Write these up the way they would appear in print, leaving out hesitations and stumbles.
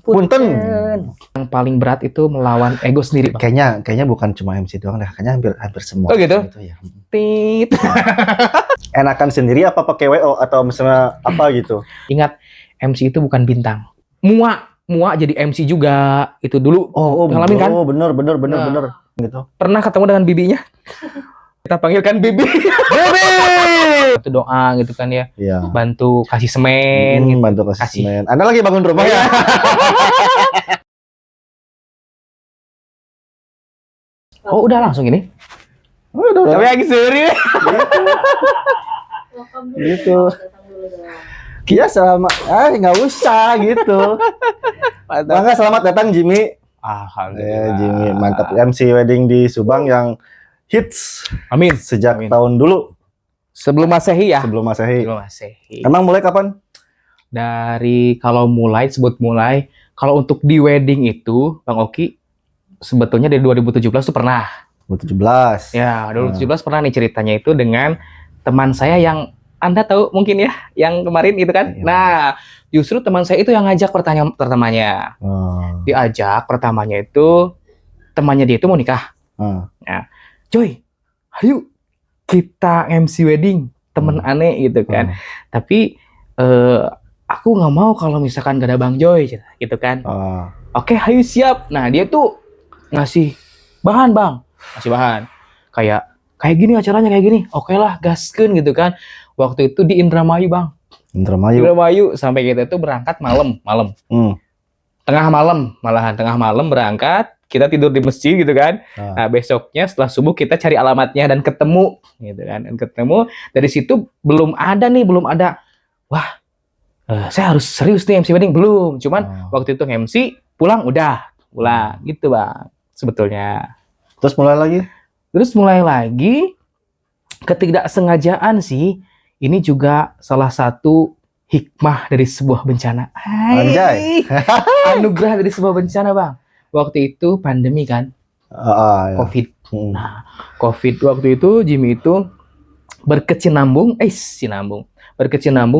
Punten. Yang paling berat itu melawan ego sendiri, Bang. Kayaknya bukan cuma MC doang deh, kayaknya hampir semua. Oh gitu? Ya. Tit. Enakan sendiri apa pakai WO atau misalnya apa gitu? Ingat, MC itu bukan bintang. Mua jadi MC juga. Itu dulu. Ngalamin kan? Oh, bener gitu. Pernah ketemu dengan bibinya? Kita panggilkan bibi. Bibi. Itu doa gitu kan ya. Iya. Bantu kasih semen gitu. Bantu kasih semen. Anda lagi bangun rumah ya? Oh, udah langsung ini? Udah. Tapi lagi serius. Gitu. Kia selamat. Nggak usah gitu. Mangga selamat datang Jimmy. Alhamdulillah. Jimmy mantap, MC wedding di Subang yang hits. Amin. Sejak tahun dulu. Sebelum Masehi ya? Sebelum Masehi. Sebelum Masehi. Emang mulai kapan? Dari kalau mulai, kalau untuk di wedding itu, Bang Oki, sebetulnya dari 2017 tuh pernah. 2017. Ya, 2017 pernah nih ceritanya itu dengan teman saya yang Anda tahu mungkin ya, yang kemarin itu kan. Iya. Nah, justru teman saya itu yang ngajak pertamanya. Diajak pertamanya itu, temannya dia itu mau nikah. Nah, Joy, ayo kita MC wedding, temen aneh gitu kan. Tapi aku nggak mau kalau misalkan gak ada Bang Joy gitu kan. Oke, ayo siap. Nah, dia tuh ngasih bahan, Bang. Ngasih bahan. Kayak gini acaranya kayak gini. Oke lah, gaskeun gitu kan. Waktu itu di Indramayu, Bang. Indramayu sampai kita tuh berangkat malam. Tengah malam berangkat. Kita tidur di masjid gitu kan. Nah, besoknya setelah subuh kita cari alamatnya dan ketemu gitu kan. Dan ketemu dari situ belum ada. Wah, saya harus serius nih MC wedding, belum. Cuman waktu itu MC pulang gitu, Bang. Sebetulnya. Terus mulai lagi ketidaksengajaan sih. Ini juga salah satu hikmah dari sebuah bencana. Anjay. Anugerah dari sebuah bencana, Bang. Waktu itu pandemi kan. Covid. Nah, Covid waktu itu Jimmy itu berkecimpung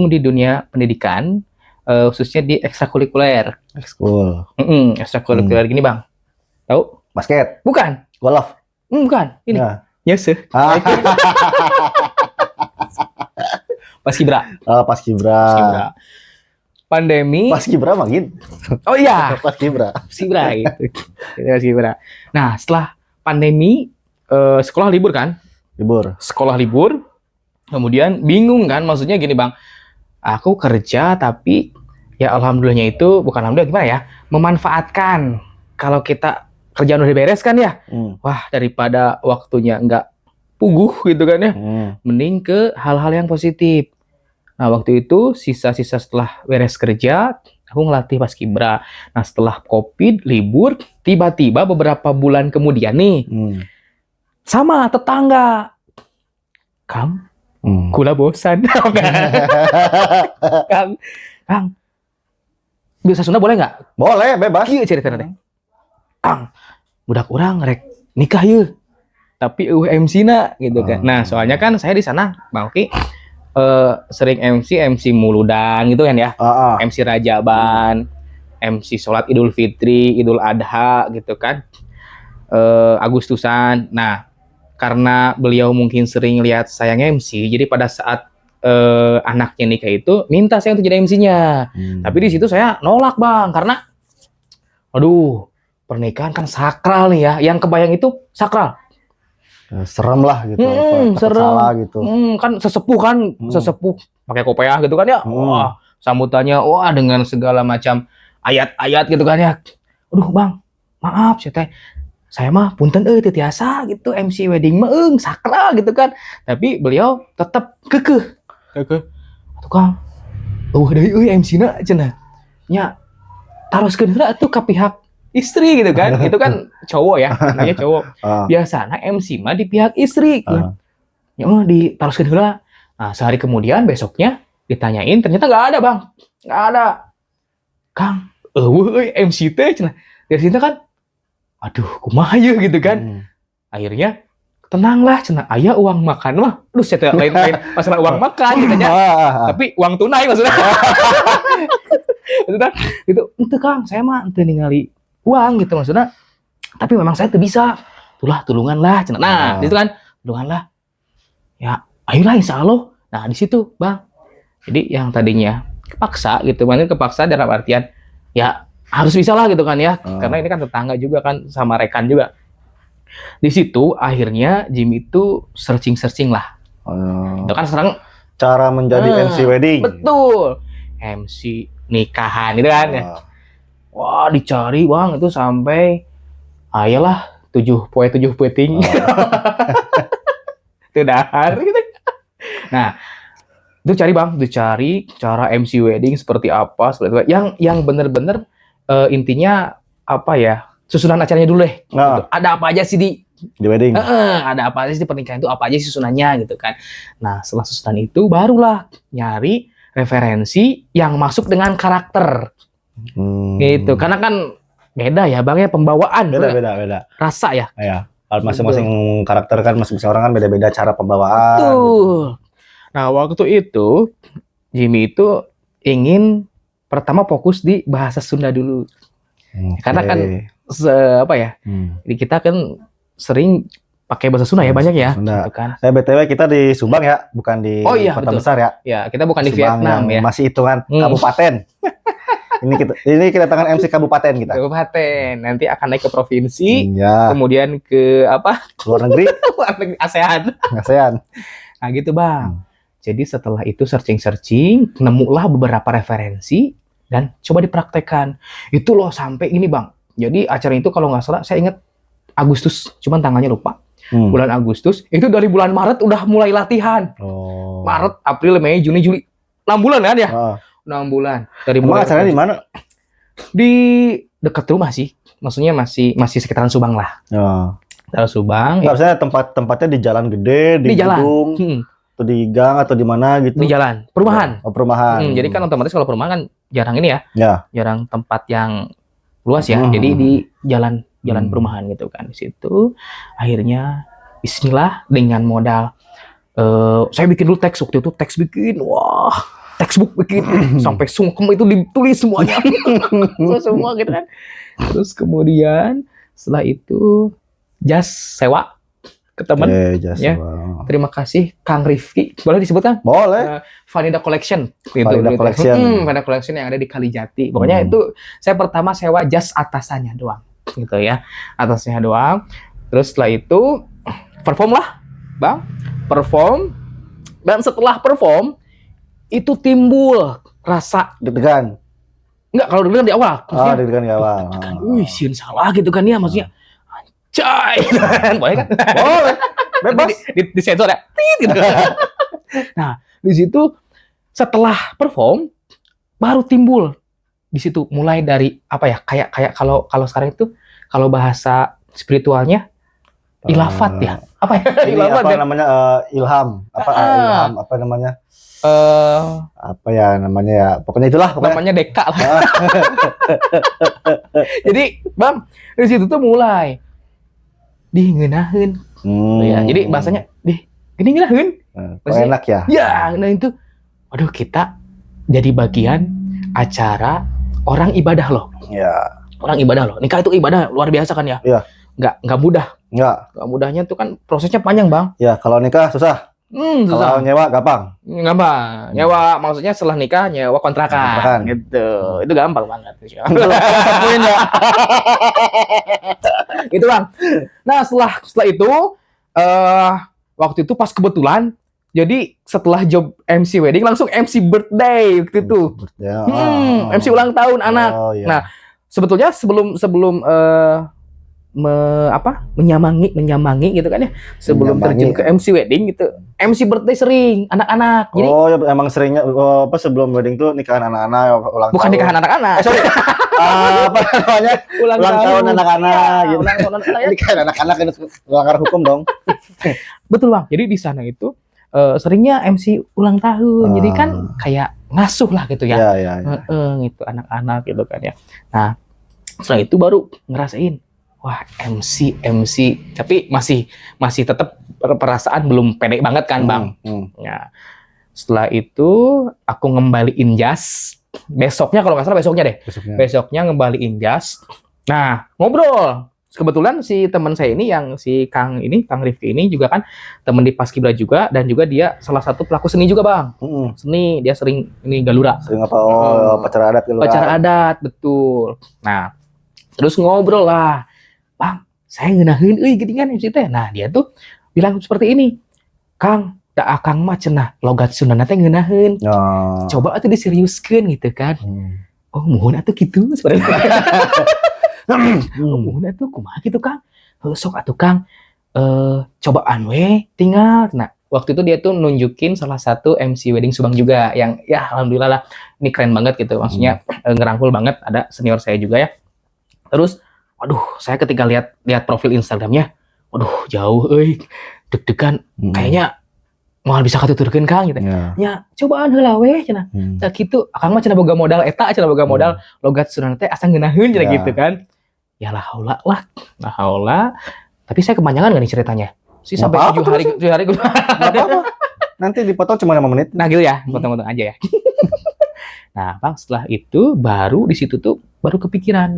di dunia pendidikan, khususnya di ekstrakurikuler. Ekstrakurikuler gini, Bang. Tahu? Basket. Bukan. Golf. Bukan. Ini. Nyese. Paskibra. Paskibra. Pandemi. Paskibra makin. Oh iya. Paskibra gitu. Paskibra. Nah, setelah pandemi, sekolah libur kan? Sekolah libur. Kemudian bingung kan? Maksudnya gini, Bang. Aku kerja tapi ya alhamdulillahnya itu, bukan alhamdulillah gimana ya? Memanfaatkan kalau kita kerjaan udah beres kan ya. Wah, daripada waktunya nggak puguh gitu kan ya. Mending ke hal-hal yang positif. Nah, waktu itu sisa-sisa setelah beres kerja, aku ngelatih paskibra. Nah, setelah Covid, libur, tiba-tiba beberapa bulan kemudian nih, sama tetangga. Kang, kula bosan. Kang, bisa Sunda boleh nggak? Boleh, bebas. Iya ceritanya. Kang, budak urang rek nikah yeuh. Tapi MC-na gitu kan. Nah, soalnya kan saya di sana, Bang Oki, sering MC Muludan gitu kan ya. MC Rajaban, MC sholat Idul Fitri, Idul Adha gitu kan. Agustusan. Nah, karena beliau mungkin sering lihat saya MC, jadi pada saat anaknya nikah itu minta saya untuk jadi MC-nya. Tapi di situ saya nolak, Bang, karena aduh, pernikahan kan sakral nih ya. Yang kebayang itu sakral. Serem lah gitu. Serem. Salah gitu. Kan sesepuh pakai kopiah gitu kan ya. Wah, sambutannya dengan segala macam ayat-ayat gitu kan ya. Aduh, Bang, maaf saya mah punten teu tiasa gitu, MC wedding mah sakral gitu kan. Tapi beliau tetap kekeh. Tukang. Deui MC-na cenah. Nya taroskeun heula atuh ka pihak istri gitu kan. Itu kan cowok ya, namanya cowok. Biasanya MC mah di pihak istri kan. Ya ditaruhkeun heula. Nah, sehari kemudian besoknya ditanyain ternyata enggak ada, Bang. Enggak ada. Kang, eueuh MC teh cenah. Dari situ kan aduh, kumaha yeuh gitu kan. Akhirnya tenanglah cenah, aya uang makan mah. Aduh, saya lain masalah uang makan gitu nya. Tapi uang tunai maksudnya. Maksudnya gitu, ente Kang, saya mah ente ningali uang gitu maksudnya. Tapi memang saya tuh bisa. Itulah tulungan lah. Nah, itu kan tulungan lah. Ya, ayolah insya Allah. Nah, di situ, Bang. Jadi yang tadinya kepaksa gitu, makanya kepaksa dalam artian ya harus bisa lah gitu kan ya. Karena ini kan tetangga juga kan sama rekan juga. Di situ akhirnya Jimmy itu searching lah. Itu kan sekarang cara menjadi MC wedding. Betul. MC nikahan itu kan ya. Wah, dicari Bang itu sampai ayolah 7 ting. Itu dahar gitu. Nah, itu cari Bang, dicari cara MC wedding seperti apa, yang bener-bener intinya apa ya? Susunan acaranya dulu deh. Gitu. Ada apa aja sih di wedding? Ada apa aja sih di pernikahan itu, apa aja sih susunannya gitu kan. Nah, setelah susunan itu barulah nyari referensi yang masuk dengan karakter. Gitu. Karena kan beda ya Bang ya pembawaan. Beda. Rasa ya. Iya. Masing-masing karakter kan masing-masing orang kan beda-beda cara pembawaan. Betul. Gitu. Nah, waktu itu Jimmy itu ingin pertama fokus di bahasa Sunda dulu. Karena kan apa ya? Jadi kita kan sering pakai bahasa Sunda ya banyak ya. Gitu kan. BTW kita di Subang ya, bukan di kota besar ya. Ya, kita bukan Subang di Vietnam ya. Masih hitungan kabupaten. Ini kedatangan MC kabupaten kita. Kabupaten. Nanti akan naik ke provinsi, kemudian ke apa? Luar negeri. Luar negeri ASEAN. Nah, gitu, Bang. Jadi setelah itu searching, nemulah beberapa referensi dan coba dipraktekkan. Itu loh sampai ini, Bang. Jadi acara itu kalau nggak salah, saya ingat Agustus, cuman tanggalnya lupa. Bulan Agustus, itu dari bulan Maret udah mulai latihan. Maret, April, Mei, Juni, Juli. 6 bulan kan ya? 6 bulan. Dari mulai acaranya di mana? Di dekat rumah sih. Maksudnya masih sekitaran Subang lah. Sekitaran Subang. Harusnya tempatnya di jalan gede, di gedung, atau di gang, atau di mana gitu? Di jalan, perumahan. Perumahan. Jadi kan otomatis kalau perumahan kan jarang ini ya. Jarang tempat yang luas ya. Jadi di jalan perumahan gitu kan. Di situ akhirnya bismillah dengan modal saya bikin dulu teks waktu itu, textbook bikin sampai sungkem itu ditulis semuanya. Semua gitu kan. Terus kemudian setelah itu jas sewa ke teman ya. Terima kasih Kang Rifki. Boleh disebutkan? Boleh. Vanida Collection gitu. Vanida Collection yang ada di Kalijati. Pokoknya itu saya pertama sewa jas atasannya doang gitu ya. Atasnya doang. Terus setelah itu perform lah, Bang. Perform. Dan setelah perform itu timbul rasa deg-degan. Enggak, kalau deg-degan di awal. Deg-degan di awal. Sieun salah gitu kan ya, maksudnya. Anjay. Boleh kan? Boleh. Bebas. Di sensor ya. Gitu. Nah, di situ setelah perform baru timbul di situ mulai dari apa ya? Kayak kalau sekarang itu kalau bahasa spiritualnya ilafat ya. Apa ya? Ilafat apa ya? Namanya ilham. Ilham apa namanya? Apa ya namanya ya? Pokoknya itulah. Namanya deka lah. Jadi, Bang, dari situ tuh mulai dingenaheun. Ya, jadi bahasanya dingenaheun. Enak ya? Ya, nah itu waduh kita jadi bagian acara orang ibadah loh. Ya. Orang ibadah loh. Nikah itu ibadah luar biasa kan ya? Iya. Nggak mudah. Nggak mudahnya tuh kan prosesnya panjang, Bang. Ya, kalau nikah susah. Susah. Kalau nyewa gampang. Gampang. Nyewa maksudnya setelah nikah nyewa kontrakan. Gitu. Itu gampang banget. Poin ya. Gitu, Bang. Nah, setelah itu waktu itu pas kebetulan jadi setelah job MC wedding langsung MC birthday waktu itu. MC ulang tahun anak. Nah, sebetulnya sebelum menyambangi gitu kan ya, sebelum terjun ke MC wedding gitu, MC birthday sering anak-anak. Jadi emang seringnya sebelum wedding tuh nikahan anak-anak ulang bukan tahun. Nikahan anak-anak. Sorry. Apa namanya? Ulang tahun anak-anak gitu. Ulang tahun anak-anak ya. Nikahan anak-anak itu melanggar hukum dong. Betul, Bang. Jadi di sana itu seringnya MC ulang tahun. Jadi kan kayak ngasuh lah gitu ya. Gitu anak-anak gitu kan ya. Nah, setelah itu baru ngerasain wah MC tapi masih tetap perasaan belum pede banget kan, Bang. Ya. Setelah itu aku ngembaliin jas besoknya kalau nggak salah besoknya deh. Besoknya ngembaliin jas. Nah, ngobrol. Kebetulan si teman saya ini yang si Kang Rifki ini juga kan teman di Paskibra juga, dan juga dia salah satu pelaku seni juga, Bang. Seni, dia sering ini galura. Sering apa? Upacara adat galura. Upacara adat, betul. Nah, terus ngobrol lah. Bang, saya ngeunaheun euy geuningan MC teh. Nah, dia tuh bilang seperti ini. Kang, da akang mah cenah logat Sundana teh ngeunaheun. Coba atuh diseriuskeun gitu kan. Oh, muhun atuh kitu sebenarnya. Muhun atuh kumaha kitu Kang? Sok atuh Kang. Cobaan we tinggal. Nah, waktu itu dia tuh nunjukin salah satu MC wedding Subang juga yang ya alhamdulillah lah ini keren banget gitu. Maksudnya ngerangkul banget, ada senior saya juga ya. Terus waduh, saya ketika lihat profil Instagramnya, waduh jauh euy. Deg-degan kayaknya moal bisa katuturkeun Kang gitu. Ya, cobaan heula we cenah. Tah kitu, akang mah cenah boga modal eta, cenah boga modal logat Sundana teh asa ngeunaheun cenah gitu kan. Ya lah haula. Tapi saya kepanjangan gak nih ceritanya? Sih sampai 7 hari. Nanti dipotong cuma 5 menit. Nah gitu ya, potong-potong aja ya. Nah, Bang, setelah itu baru di situ tuh baru kepikiran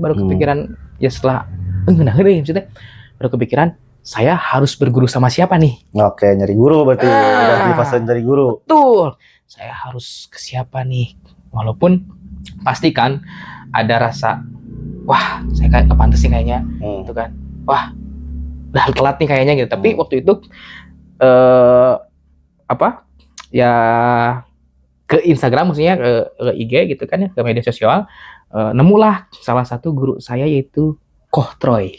ya setelah maksudnya baru kepikiran saya harus berguru sama siapa nih? Oke, nyari guru berarti. Udah di fase nyari guru. Betul. Saya harus ke siapa nih? Walaupun pasti kan ada rasa wah, saya kayak kepantes sih kayaknya, gitu kan. Wah, udah telat nih kayaknya gitu. Tapi waktu itu ya ke Instagram maksudnya ke IG gitu kan ya, ke media sosial, nemulah salah satu guru saya yaitu Koh Troy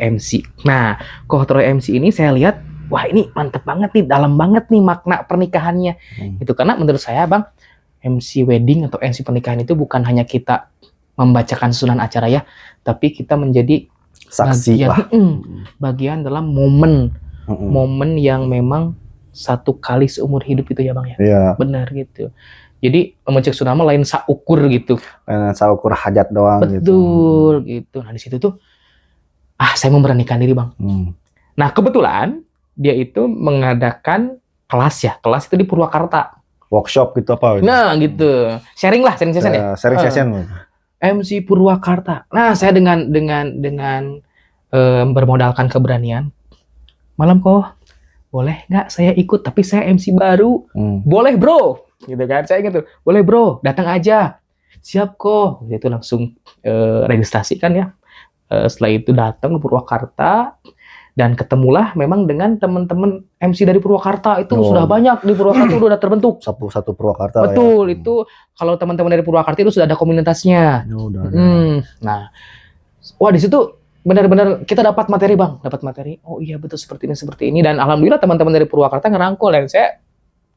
MC. Nah, Koh Troy MC ini saya lihat, wah ini mantep banget nih, dalam banget nih makna pernikahannya. Itu karena menurut saya Bang, MC wedding atau MC pernikahan itu bukan hanya kita membacakan susunan acara ya, tapi kita menjadi saksi bagian dalam momen yang memang satu kali seumur hidup itu ya Bang ya. Iya. Benar gitu. Jadi mencek sunama lain saukur gitu. Saukur hajat doang. Betul gitu. Nah di situ tuh saya memberanikan diri Bang. Nah kebetulan dia itu mengadakan kelas ya. Kelas itu di Purwakarta. Workshop gitu apa? Nah gitu. Sharing session ya. Sharing session. MC Purwakarta. Nah, saya dengan bermodalkan keberanian, malam kok boleh nggak saya ikut? Tapi saya MC baru. Boleh bro, gitu kan? Saya gitu. Boleh bro, datang aja. Siap kok. Itu langsung registrasi kan ya. Setelah itu datang ke Purwakarta dan ketemulah memang dengan teman-teman MC dari Purwakarta itu sudah banyak di Purwakarta udah terbentuk. Satu Purwakarta. Betul, ya. Itu kalau teman-teman dari Purwakarta itu sudah ada komunitasnya. Nah, wah di situ benar-benar kita dapat materi Bang, Oh iya betul seperti ini dan alhamdulillah teman-teman dari Purwakarta ngerangkul dan saya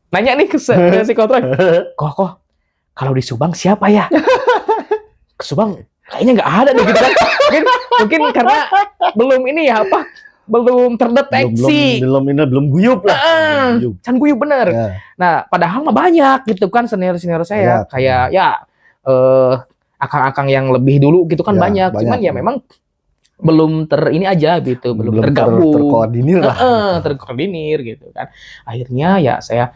nanya nih ke si Kotroy, Koh, kalau di Subang siapa ya? Ke Subang kayaknya nggak ada nih gitu kan. Mungkin karena belum ini ya belum terdeteksi. Belum guyup lah. Can guyup bener. Yeah. Nah, padahal mah banyak gitu kan senior saya kayak akang-akang yang lebih dulu gitu kan banyak. Cuman ya memang belum ini aja gitu, belum tergabung. Terkoordinir lah. Terkoordinir gitu kan. Akhirnya ya saya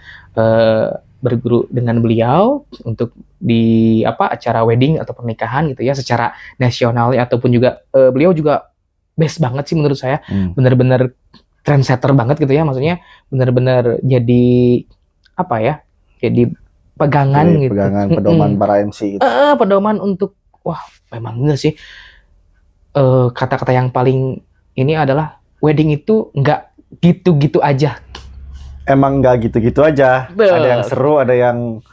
berguru dengan beliau untuk di acara wedding atau pernikahan gitu ya secara nasional ataupun juga beliau juga best banget sih menurut saya, benar-benar trendsetter banget gitu ya, maksudnya benar-benar jadi jadi pegangan gitu. Pegangan pedoman para MC gitu. Pedoman untuk memang enggak sih kata-kata yang paling ini adalah wedding itu nggak gitu-gitu aja. Emang nggak gitu-gitu aja. Ada yang seru, ada yang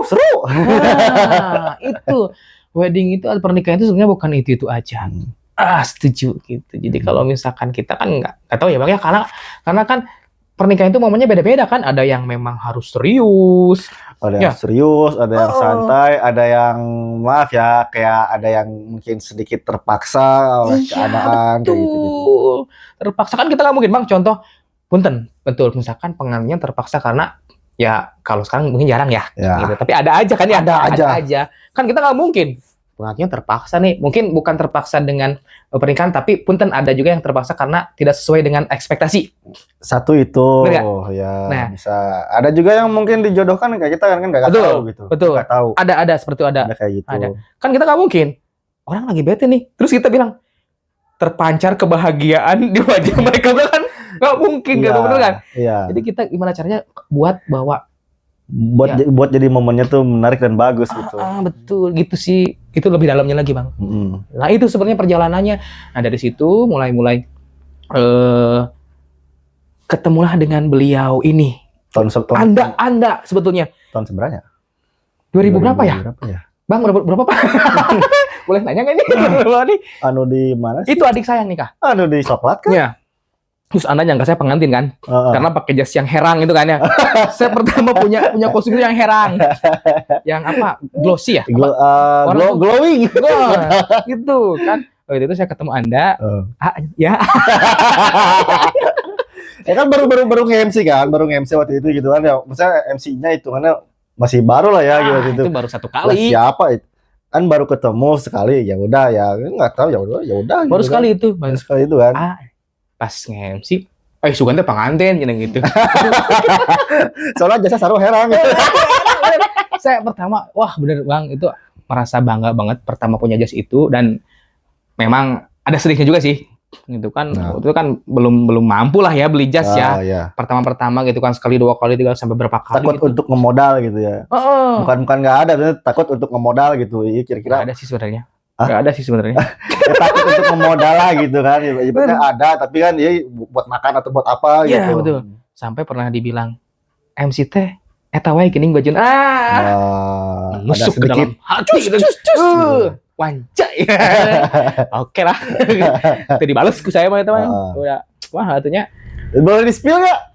seru. Nah, itu wedding itu pernikahan itu sebenarnya bukan itu aja. Setuju gitu. Jadi kalau misalkan kita kan nggak tahu ya Bang ya, karena kan pernikahan itu momennya beda-beda kan, ada yang memang harus serius, ada yang serius, ada yang santai, ada yang maaf ya kayak ada yang mungkin sedikit terpaksa oleh keadaan kayak gitu. Terpaksa kan kita nggak mungkin Bang, contoh punten betul misalkan pengantinnya terpaksa karena ya kalau sekarang mungkin jarang ya. Gitu. Tapi ada aja kan ya, ada aja kan kita nggak mungkin pengantinnya terpaksa nih. Mungkin bukan terpaksa dengan pernikahan, tapi punten ada juga yang terpaksa karena tidak sesuai dengan ekspektasi. Satu itu, Bener ya Nah. bisa. Ada juga yang mungkin dijodohkan kayak kita kan nggak Betul, tahu gitu. betul. Nggak tahu. Ada seperti itu ada. Ada kayak gitu. Ada. Kan kita nggak mungkin. Orang lagi bete nih, terus kita bilang terpancar kebahagiaan di wajah mereka, kan nggak mungkin, Iya, gitu bener kan? Iya. Jadi kita gimana caranya buat bahwa Buat jadi momennya tuh menarik dan bagus gitu. betul gitu sih, itu lebih dalamnya lagi bang. Mm. Nah itu sebenarnya perjalanannya. Nah dari situ mulai ketemulah dengan beliau ini. Tahun Anda sebetulnya tahun sebenarnya? 2000 berapa ya? Berapa ya? Bang berapa Pak? Boleh nanya nggak ini? Berapa nih? Anu di mana sih? Itu adik saya yang nikah. Anu di coklat kan? Iya. Terus Anda nyangka saya pengantin kan? Karena pakai jas yang herang itu kan ya. Saya pertama punya kostum itu yang herang. Yang apa? Glossy ya? Glowing. Gitu kan. Waktu itu saya ketemu Anda. Ya. Ya kan baru nge-MC kan, baru nge-MC waktu itu gitu kan ya. Maksudnya MC-nya itu karena masih baru lah ya gitu. Itu baru satu Lah, kali. siapa itu? Kan baru ketemu sekali, ya udah ya nggak tahu ya udah. Baru gitu sekali kan. itu. Baru sekali itu kan. Pas nge-MC, Sugante pengantin gitu. Soalnya jasa Saru herang. Saya pertama, wah bener bang, itu merasa bangga banget pertama punya jas itu, dan memang ada sedihnya juga sih. Gitu kan, itu kan belum mampu lah ya beli jas ya. Iya. Pertama gitu kan, sekali, 2 kali, 3 sampai berapa kali. Takut gitu. untuk ngemodal gitu ya. Bukan nggak ada, takut untuk ngemodal gitu. Iya kira-kira. Nggak ada sih sebenarnya. Nggak ada sih sebenarnya. Ya, takut untuk ngemodal lah gitu kan. Ibaratnya ada, tapi kan ya buat makan atau buat apa gitu. Iya betul. Sampai pernah dibilang MC teh eta wae geuning bajun. Nusuk ke dalam hati gitu. Wancai. Oke lah. Itu dibales ku saya mah eta mah. Udah wah atunya. Boleh di-spill enggak?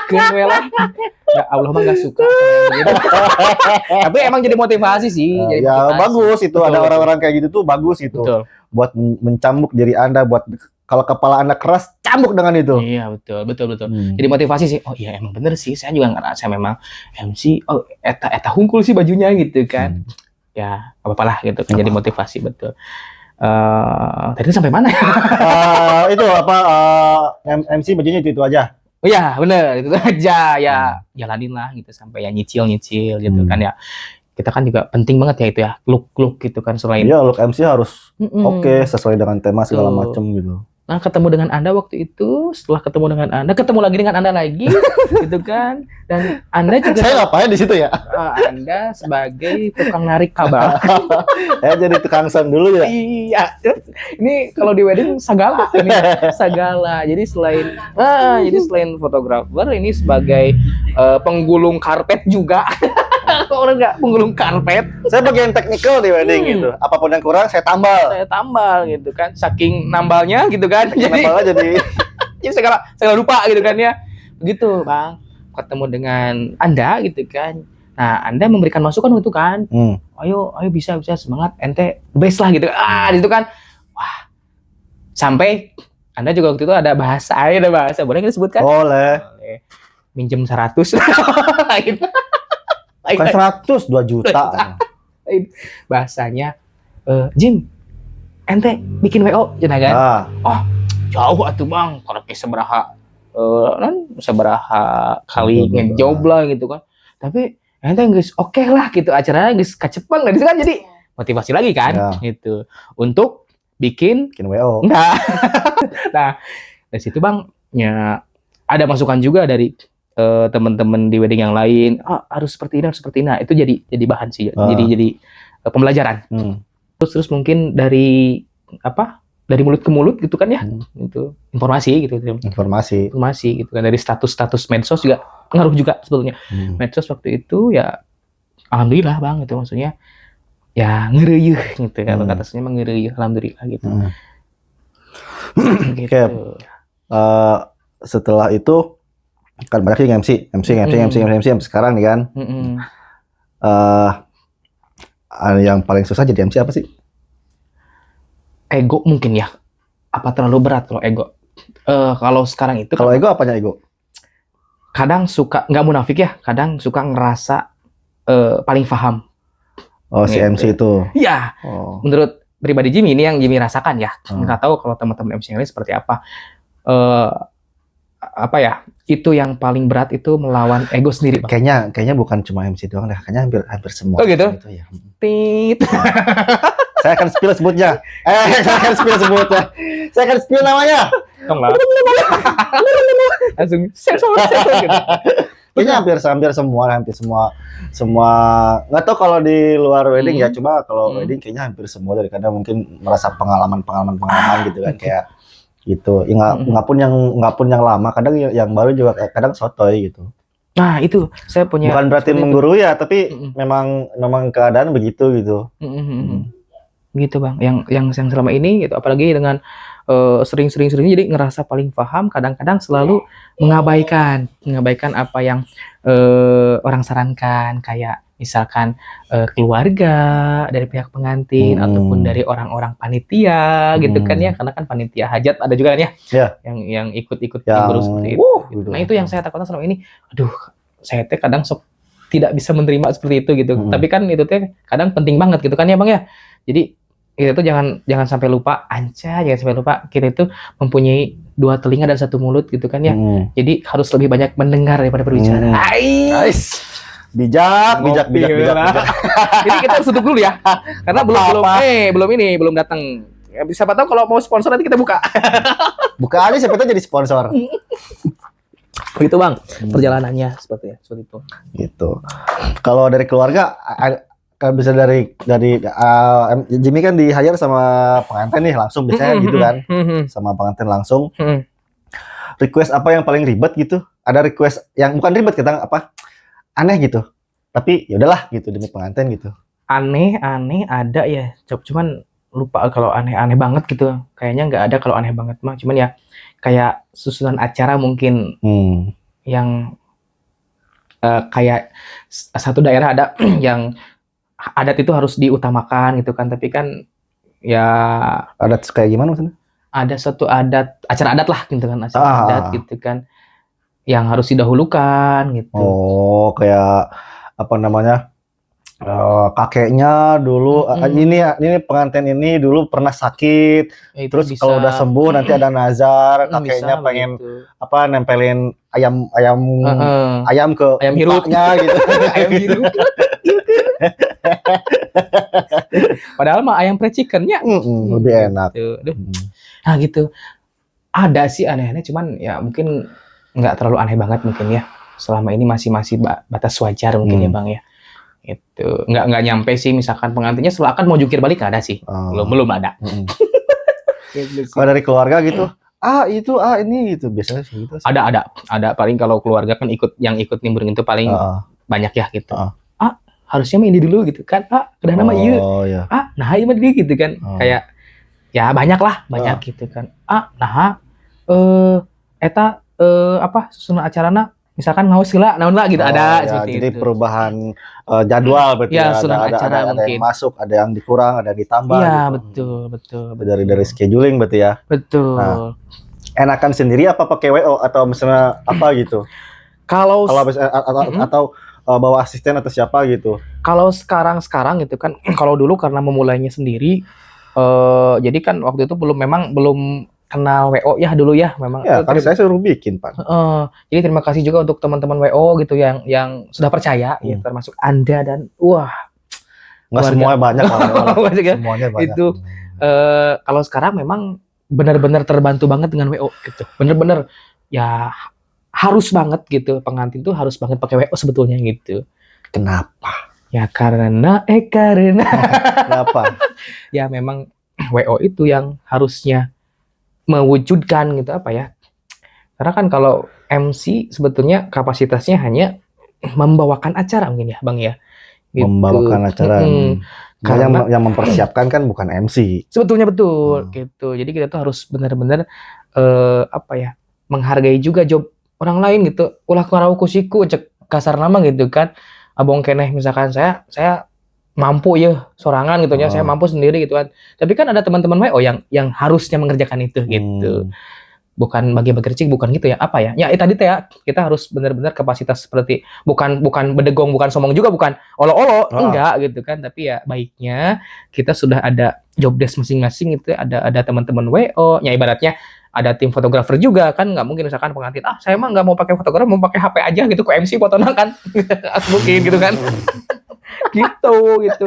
Gue lah. Ya Allah mah gak suka gitu. Tapi emang jadi motivasi sih. Jadi Ya motivasi. bagus itu, Betul, ada orang-orang kayak gitu tuh bagus gitu. Betul. Buat mencambuk diri Anda, buat kalau kepala Anda keras, cambuk dengan itu. Iya betul. Jadi motivasi sih. Oh iya emang bener sih. Saya juga ngerasa memang MC. Oh eta hungkul sih bajunya gitu kan. Ya apa-apa lah gitu kan. Jadi motivasi betul. Tadi sampai mana? Itu apa MC bajunya itu aja. Oh iya bener itu aja ya, jalanin lah gitu sampai ya nyicil gitu kan ya. Kita kan juga penting banget ya itu ya, look gitu kan selain. Iya, look MC harus oke, sesuai dengan tema segala macam gitu. Nah ketemu dengan Anda waktu itu, setelah ketemu dengan Anda, ketemu lagi dengan Anda lagi gitu kan, dan Anda juga Saya ngapain di situ ya? Anda sebagai tukang narik kabel. Saya jadi tukang sound dulu ya. Iya, ini kalau di wedding sagala ini sagala. Jadi selain fotografer, ini sebagai penggulung karpet juga. Orang nggak penggulung karpet. Saya bagian technical di wedding gitu. Apapun yang kurang saya tambal. Saya tambal gitu kan, saking nambalnya gitu kan. Nambalnya jadi segala lupa gitu kan ya. Begitu bang, ketemu dengan Anda gitu kan. Nah Anda memberikan masukan itu kan. Ayo bisa semangat, ente best lah gitu. Gitu kan. Wah. Sampai Anda juga waktu itu ada bahasa, boleh kita sebutkan? Boleh. Minjem 100. Gitu. Bukan 100, 2 juta. Bahasanya, Jim, ente bikin WO, cenah kan? Oh, jauh atuh bang, kalau kayak seberaha kali ngejob lah gitu kan. Tapi ente guys, oke lah gitu, acaranya guys kacepeng lah gitu kan, jadi motivasi lagi kan, gitu. Untuk bikin WO. Enggak. Nah, dari situ bang, ya ada masukan juga dari teman-teman di wedding yang lain, harus seperti ini. Nah, itu jadi bahan sih, jadi pembelajaran. Terus mungkin dari mulut ke mulut gitu kan ya, itu informasi gitu gitu kan, dari status medsos juga pengaruh juga sebetulnya. Medsos waktu itu ya alhamdulillah bang, itu maksudnya ya ngereuyeuh gitu kalau katanya mah ngereuyeuh, alhamdulillah gitu. Gitu. Setelah itu kan banyak yang MC sekarang nih kan. Yang paling susah jadi MC apa sih? Ego mungkin ya. Apa terlalu berat kalau ego? Kalau sekarang itu. Kalau ego apanya ego? Kadang suka, nggak munafik ya, kadang suka ngerasa paling paham. Oh, si Gitu. MC itu. Iya, Oh. menurut pribadi Jimmy, ini yang Jimmy rasakan ya. Hmm. Nggak tahu kalau teman-teman MC yang lain seperti apa. Apa ya? Itu yang paling berat itu melawan ego sendiri, Bang. Kayaknya bukan cuma MC doang dah. Kayaknya hampir semua. Oh, gitu? Ya. Tit. Saya akan spill sebutnya. Saya akan spill sebutnya. Saya akan spill namanya. Dong lah. Langsung sensor gitu. Kayaknya hampir semua nggak tahu kalau di luar wedding ya, cuma kalau wedding kayaknya hampir semua, dari kadang mungkin merasa pengalaman gitu kan, kayak gitu. Nggak pun yang lama, kadang yang baru juga kadang sotoy gitu. Nah, itu saya punya, bukan berarti menggurui ya, tapi memang keadaan begitu gitu. Gitu, Bang. Yang selama ini gitu, apalagi dengan sering jadi ngerasa paling paham, kadang-kadang selalu mengabaikan apa yang orang sarankan, kayak misalkan keluarga dari pihak pengantin ataupun dari orang-orang panitia gitu kan ya, karena kan panitia hajat ada juga kan ya, yang ikut nimbrung seperti itu. Gitu. Nah, itu yang saya takutkan selama ini. Aduh, saya teh kadang tidak bisa menerima seperti itu gitu. Tapi kan itu teh kadang penting banget gitu kan ya, Bang ya. Jadi kita tuh jangan sampai lupa, jangan sampai lupa kita itu mempunyai 2 telinga dan 1 mulut gitu kan ya. Jadi harus lebih banyak mendengar daripada berbicara. Nice. Bijak. Jadi kita harus tutup dulu ya, karena belum datang. Siapa tahu kalau mau sponsor nanti kita buka. Buka aja, siapa tahu jadi sponsor. Gitu, Bang, perjalanannya seperti itu. Gitu. Kalau dari keluarga, kan bisa dari Jimmy kan di-hire sama pengantin nih langsung, biasanya gitu kan, sama pengantin langsung. Request apa yang paling ribet gitu? Ada request yang bukan ribet, kita apa? Aneh gitu. Tapi ya udahlah gitu demi pengantin gitu. Aneh ada ya, cuman lupa kalau aneh banget gitu. Kayaknya nggak ada kalau aneh banget mah. Cuman ya kayak susunan acara mungkin yang kayak satu daerah ada yang adat itu harus diutamakan gitu kan, tapi kan ya adat kayak gimana maksudnya? Ada satu acara adat lah gitu kan, adat gitu kan yang harus didahulukan gitu. Oh, kayak apa namanya? Kakeknya dulu ini pengantin ini dulu pernah sakit, terus kalau udah sembuh nanti ada nazar, kakeknya pengen apa, nempelin ayam ke ayam hirupnya gitu. Ayam hirup. Padahal mah ayam fried chickennya lebih enak. Nah gitu. Ada sih aneh-aneh, cuman ya mungkin nggak terlalu aneh banget mungkin ya. Selama ini masih batas wajar mungkin ya, Bang ya. Itu nggak nyampe sih, misalkan pengantinnya silakan mau jungkir balik, ada sih. Belum ada. Kalau dari keluarga gitu, ini gitu biasanya sih gitu. Ada paling kalau keluarga kan ikut nimbrung itu paling banyak ya gitu. Harusnya main ini dulu gitu kan. Udah nama iya. Nah iya mah gitu kan. Kayak ya banyak gitu kan. Eta susunan acarana misalkan ngawas heula naon lah gitu, ada seperti jadi itu. Perubahan jadwal berarti ya, ada yang masuk, ada yang dikurang, ada yang ditambah. Iya, gitu. betul. Dari scheduling berarti ya. Betul. Nah, enakan sendiri apa pakai WO atau misalnya apa gitu? Kalau atau bawa asisten atau siapa gitu? Kalau sekarang gitu kan, kalau dulu karena memulainya sendiri, jadi kan waktu itu belum kenal WO ya dulu ya, memang. Ya, kan saya suruh bikin, Pak. Jadi terima kasih juga untuk teman-teman WO gitu yang sudah percaya, ya, termasuk Anda dan nggak semuanya banyak. Semuanya banyak. Itu kalau sekarang memang benar-benar terbantu banget dengan WO gitu. Benar-benar ya harus banget gitu, pengantin tuh harus banget pakai WO sebetulnya gitu. Kenapa? Ya karena Kenapa? Ya memang WO itu yang harusnya mewujudkan gitu apa ya? Karena kan kalau MC sebetulnya kapasitasnya hanya membawakan acara mungkin ya, Bang ya. Gitu. Membawakan acara. Karena yang mempersiapkan kan bukan MC. Sebetulnya betul gitu. Jadi kita tuh harus benar-benar menghargai juga job orang lain gitu. Ulah karau kusiku cek kasar nama gitu kan. Abong keneh misalkan saya mampu ya sorangan gitu saya mampu sendiri gitu kan. Tapi kan ada teman-teman WO yang harusnya mengerjakan itu gitu. bukan bagi-bagi rezeki, bukan gitu ya, apa ya? Ya tadi teh ya, kita harus benar-benar kapasitas seperti bukan bedegong, bukan sombong juga, bukan olo-olo, enggak gitu kan, tapi ya baiknya kita sudah ada job desk masing-masing itu, ada teman-teman WO, ya ibaratnya ada tim fotografer juga kan, nggak mungkin misalkan pengantin, saya mah nggak mau pakai fotografer, mau pakai HP aja gitu, ke MC fotonya kan, mungkin gitu kan. gitu.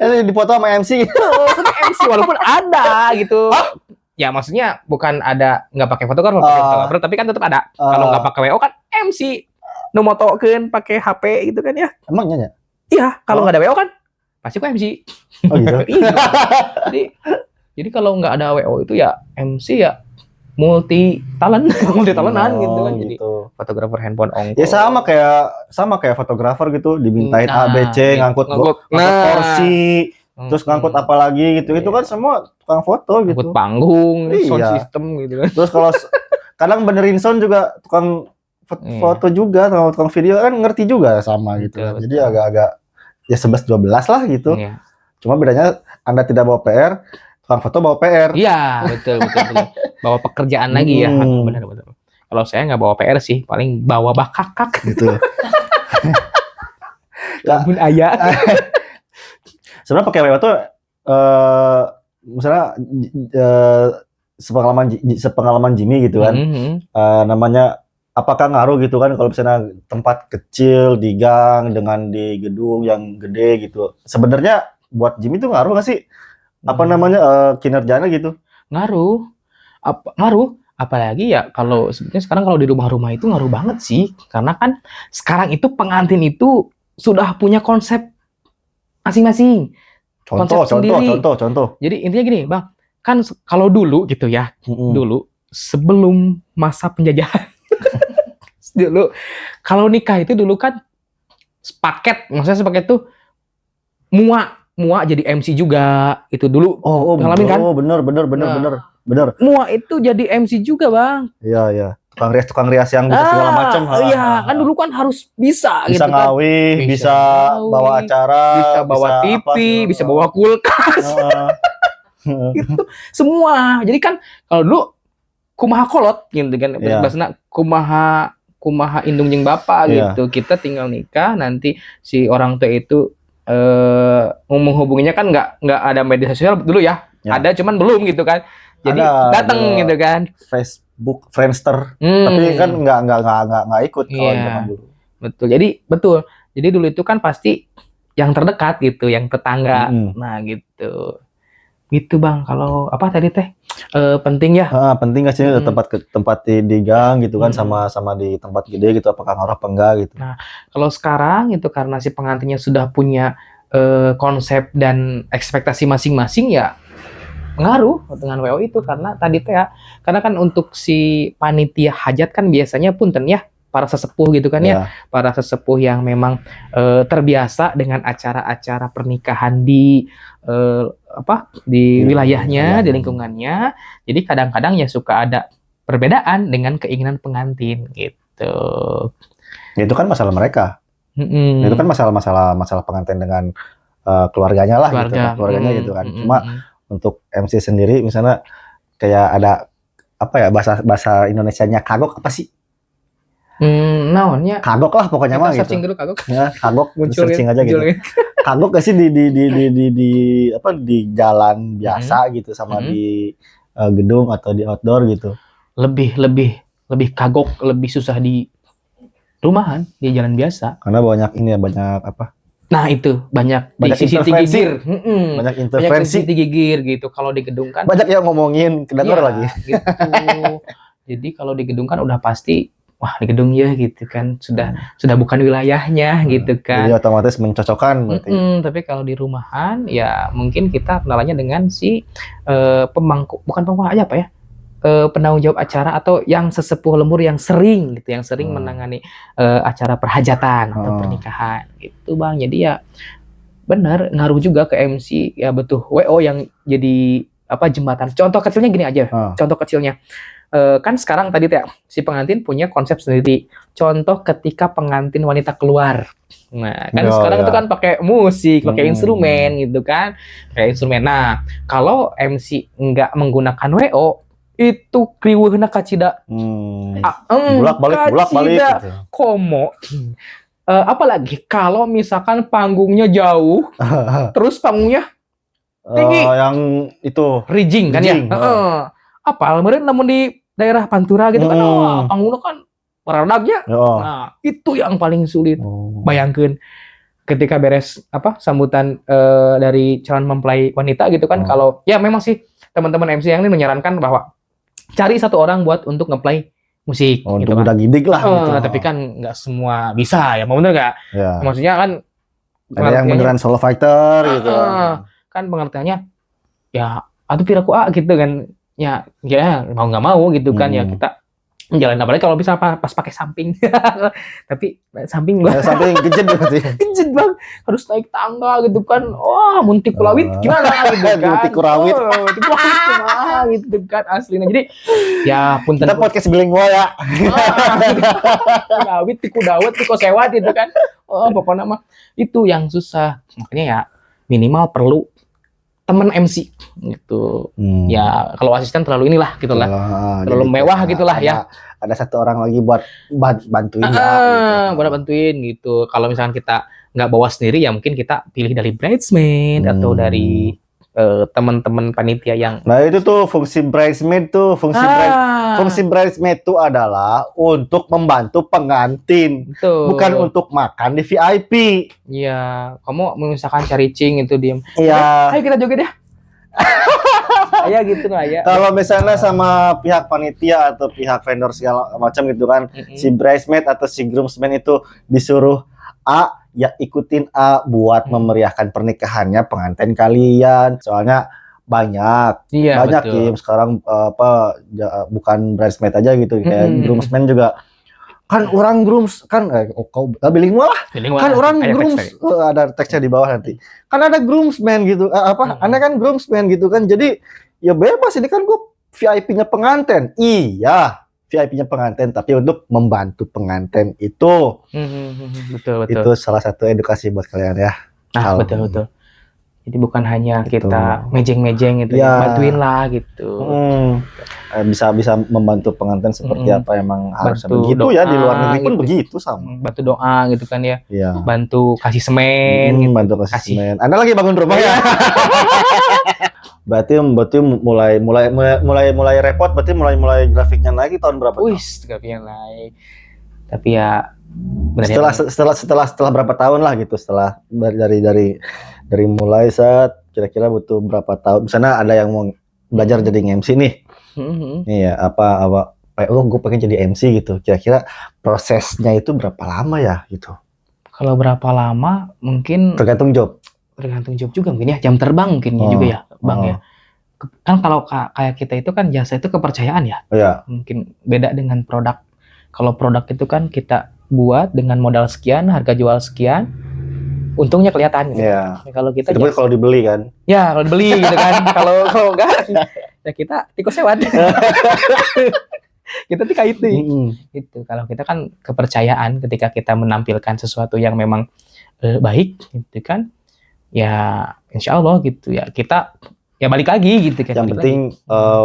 Ini dipoto sama MC. Sama MC walaupun ada gitu. Ya maksudnya bukan ada nggak pakai fotografer, tapi kan tetap ada. Kalau nggak pakai WO kan MC nu motokeun pakai HP gitu kan ya. Emangnya ya? Iya, kalau nggak ada WO kan pasti ku MC. Oh gitu. Iya. Jadi kalau nggak ada WO itu ya MC ya multi talentan gitu kan. Jadi fotografer handphone ongko. Ya sama kayak fotografer gitu, dimintain ABC, ngangkut kursi, terus ngangkut apa lagi gitu. Itu kan semua tukang foto gitu. Ngangkut panggung, sound system gitu kan. Terus kalau kadang benerin sound juga tukang foto juga, tukang video kan ngerti juga sama gitu. Betul. Jadi agak-agak ya 11-12 lah gitu. Iya. Cuma bedanya Anda tidak bawa PR, tukang foto bawa PR. Iya, betul. Bawa pekerjaan lagi ya. Benar. Kalau saya nggak bawa PR sih, paling bawa bakakak Gitu. Lamun aya. Sebenarnya pakai WO tuh misalnya sepengalaman Jimmy gitu kan. Namanya apakah ngaruh gitu kan kalau misalnya tempat kecil di gang dengan di gedung yang gede gitu. Sebenarnya buat Jimmy tuh ngaruh nggak sih? Apa namanya kinerjanya gitu? Ngaruh. Apalagi ya kalau sebetulnya sekarang kalau di rumah-rumah itu ngaruh banget sih, karena kan sekarang itu pengantin itu sudah punya konsep masing-masing. Contoh. Jadi intinya gini, Bang, kan kalau dulu gitu ya, dulu sebelum masa penjajahan, dulu kalau nikah itu dulu kan sepaket, maksudnya sepaket tuh Mua jadi MC juga itu dulu. Ngalamin kan? Bener. Mua itu jadi MC juga, Bang. Iya. Tukang rias yang bisa segala macam. Iya, kan dulu kan harus bisa gitu kan. Ngawih, bisa bawa acara, bisa bawa TV, bisa bawa kulkas. Itu semua. Jadi kan kalau dulu kumaha kolot gitu kan. Bahasana kumaha indung jeung bapa gitu. Kita tinggal nikah, nanti si orang tua itu menghubunginya kan nggak ada media sosial dulu ya. Ada cuman belum gitu kan. Jadi datang gitu kan. Facebook, Friendster, tapi kan nggak ikut kalau zaman dulu. Betul. Jadi dulu itu kan pasti yang terdekat gitu, yang tetangga. Nah gitu. Gitu Bang. Kalau apa tadi teh penting ya? Penting nggak sih tempat di gang gitu kan sama di tempat gede gitu, apakah ngaruh apa enggak gitu? Nah kalau sekarang itu karena si pengantinnya sudah punya konsep dan ekspektasi masing-masing ya ngaruh dengan WO itu, karena tadi teh ya, karena kan untuk si panitia hajat kan biasanya punten ya para sesepuh gitu kan ya, para sesepuh yang memang terbiasa dengan acara-acara pernikahan di wilayahnya, di lingkungannya. Jadi kadang-kadang ya suka ada perbedaan dengan keinginan pengantin gitu. Itu kan masalah mereka. Itu kan masalah pengantin dengan keluarganya lah gitu, keluarganya gitu kan. Cuma untuk MC sendiri misalnya kayak ada apa ya bahasa Indonesianya kagok apa sih? Naonnya? Kagok lah pokoknya mah gitu. Searching dulu kagok. Ya, kagok searching aja gitu. Kagok gak sih di jalan biasa gitu sama di gedung atau di outdoor gitu. Lebih kagok, lebih susah di rumahan, di jalan biasa. Karena banyak apa? Nah itu banyak intervensi, gigir. Banyak intervensi gigir gitu. Kalau di gedung kan banyak yang ngomongin kedengar lagi. Gitu. Jadi kalau di gedung kan udah pasti wah di gedung ya gitu kan sudah bukan wilayahnya gitu kan. Jadi otomatis mencocokkan berarti. Tapi kalau di rumahan ya mungkin kita kenalannya dengan si pemangku aja apa ya? Penanggung jawab acara atau yang sesepuh lembur yang sering menangani acara perhajatan atau pernikahan gitu Bang. Jadi ya benar ngaruh juga ke MC ya, betul WO yang jadi jembatan. Contoh kecilnya gini aja. Contoh kecilnya kan sekarang tadi si pengantin punya konsep sendiri. Contoh ketika pengantin wanita keluar. Nah, kan sekarang itu kan pakai musik, pakai instrumen gitu kan. Kayak instrumen. Nah, kalau MC nggak menggunakan WO itu kriweuhna kacida. Bolak balik kacida gitu. komo. Apalagi kalau misalkan panggungnya jauh, terus panggungnya tinggi. Yang itu Rigging kan ya. rigging, Apa meureun namun di daerah Pantura gitu kan, panggungna kan waradagnya. Nah, itu yang paling sulit. Bayangkeun ketika beres sambutan dari calon mempelai wanita gitu kan, kalau ya memang sih teman-teman MC yang ini menyarankan bahwa cari satu orang buat untuk ngeplay musik gitu untuk kan. udah gidik lah gitu. Tapi kan nggak semua bisa ya, mau bener nggak? Ya. Maksudnya kan ada yang beneran solo fighter gitu. Kan pengertiannya ya atuh piraku gitu kan. Ya mau nggak mau gitu kan, ya kita jalan, apalagi kalau bisa pas pakai samping. Tapi samping kejut berarti. Kejut bang, harus naik tangga gitu kan. Wah, munti kulawit gimana gitu kan. Munti kurawit. Munti kulawit gimana gitu kan aslinya. Jadi ya punten. Kita podcast bilingual ya. Kulawit, tiku dawet, tiku sewat gitu kan. Pokoknya mah itu yang susah. Makanya ya minimal perlu temen MC gitu. Ya kalau asisten terlalu inilah gitulah. Terlalu mewah gitulah ya. Ada satu orang lagi buat bantuin gitu. Buat bantuin gitu. Kalau misalkan kita nggak bawa sendiri ya mungkin kita pilih dari bridesmaid atau dari teman-teman panitia yang. Nah itu tuh fungsi bridesmaid tuh, fungsi bridesmaid itu adalah untuk membantu pengantin, bukan untuk makan di VIP. Iya, kamu misalkan cari cing itu diem. Iya. Ayo kita joget ya. Ayah gitu lah ya. Kalau misalnya sama pihak panitia atau pihak vendor segala macam gitu kan, si bridesmaid atau si groomsman itu disuruh A, ya ikutin A buat memeriahkan pernikahannya pengantin kalian. Soalnya banyak Kim sekarang bukan bridesmaid aja gitu, kayak groomsman juga. Kan orang grooms kan kau bilingual lah. Kan orang grooms ada teksnya di bawah nanti. Kan ada groomsman gitu. Anda kan groomsman gitu kan. Jadi ya bebas, ini kan gue VIP-nya pengantin. Iya. VIP-nya pengantin, tapi untuk membantu pengantin itu. Betul. Itu salah satu edukasi buat kalian ya. Betul. Jadi bukan hanya gitu. Kita mejeng-mejeng gitu, ya. Bantuin lah gitu. Bisa membantu pengantin seperti apa emang harus begitu ya, di luar negeri pun gitu. Begitu sama. Bantu doa gitu kan ya. Iya. Bantu kasih semen gitu. Bantu kasih semen. Anda lagi bangun rumah ya. Berarti mulai repot, berarti mulai grafiknya naik tahun berapa? Grafiknya naik. Tapi ya setelah berapa tahun lah gitu, setelah dari mulai kira-kira butuh berapa tahun? Misalnya ada yang mau belajar jadi MC nih. Iya, gue pengen jadi MC gitu. Kira-kira prosesnya itu berapa lama ya gitu? Kalau berapa lama mungkin tergantung job juga mungkin ya, jam terbang mungkin juga ya bang ya. Kan kalau kayak kita itu kan jasa itu kepercayaan ya. Mungkin beda dengan produk. Kalau produk itu kan kita buat dengan modal sekian, harga jual sekian, untungnya kelihatan gitu. Kalau kita itu kalau dibeli kan. Ya kalau dibeli gitu kan. Kalau enggak ya kita tikus lewat. Kita tika itu. Gitu. Kalau kita kan kepercayaan ketika kita menampilkan sesuatu yang memang baik gitu kan. Ya insya Allah gitu ya, kita ya balik lagi gitu kan. Yang penting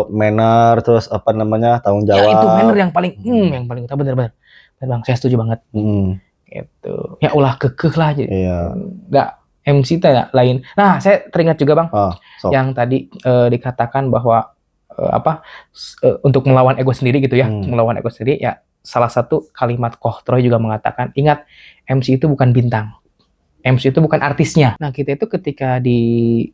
manner, terus tanggung jawab. Ya itu manner yang paling utama, bener bang, saya setuju banget. Gitu ya, ulah kekeh lah jadi. Nggak MC lain. Nah saya teringat juga bang, yang tadi dikatakan bahwa untuk melawan ego sendiri gitu ya, melawan ego sendiri ya. Salah satu kalimat Koh Troy juga mengatakan, ingat MC itu bukan bintang. MC itu bukan artisnya. Nah kita itu ketika di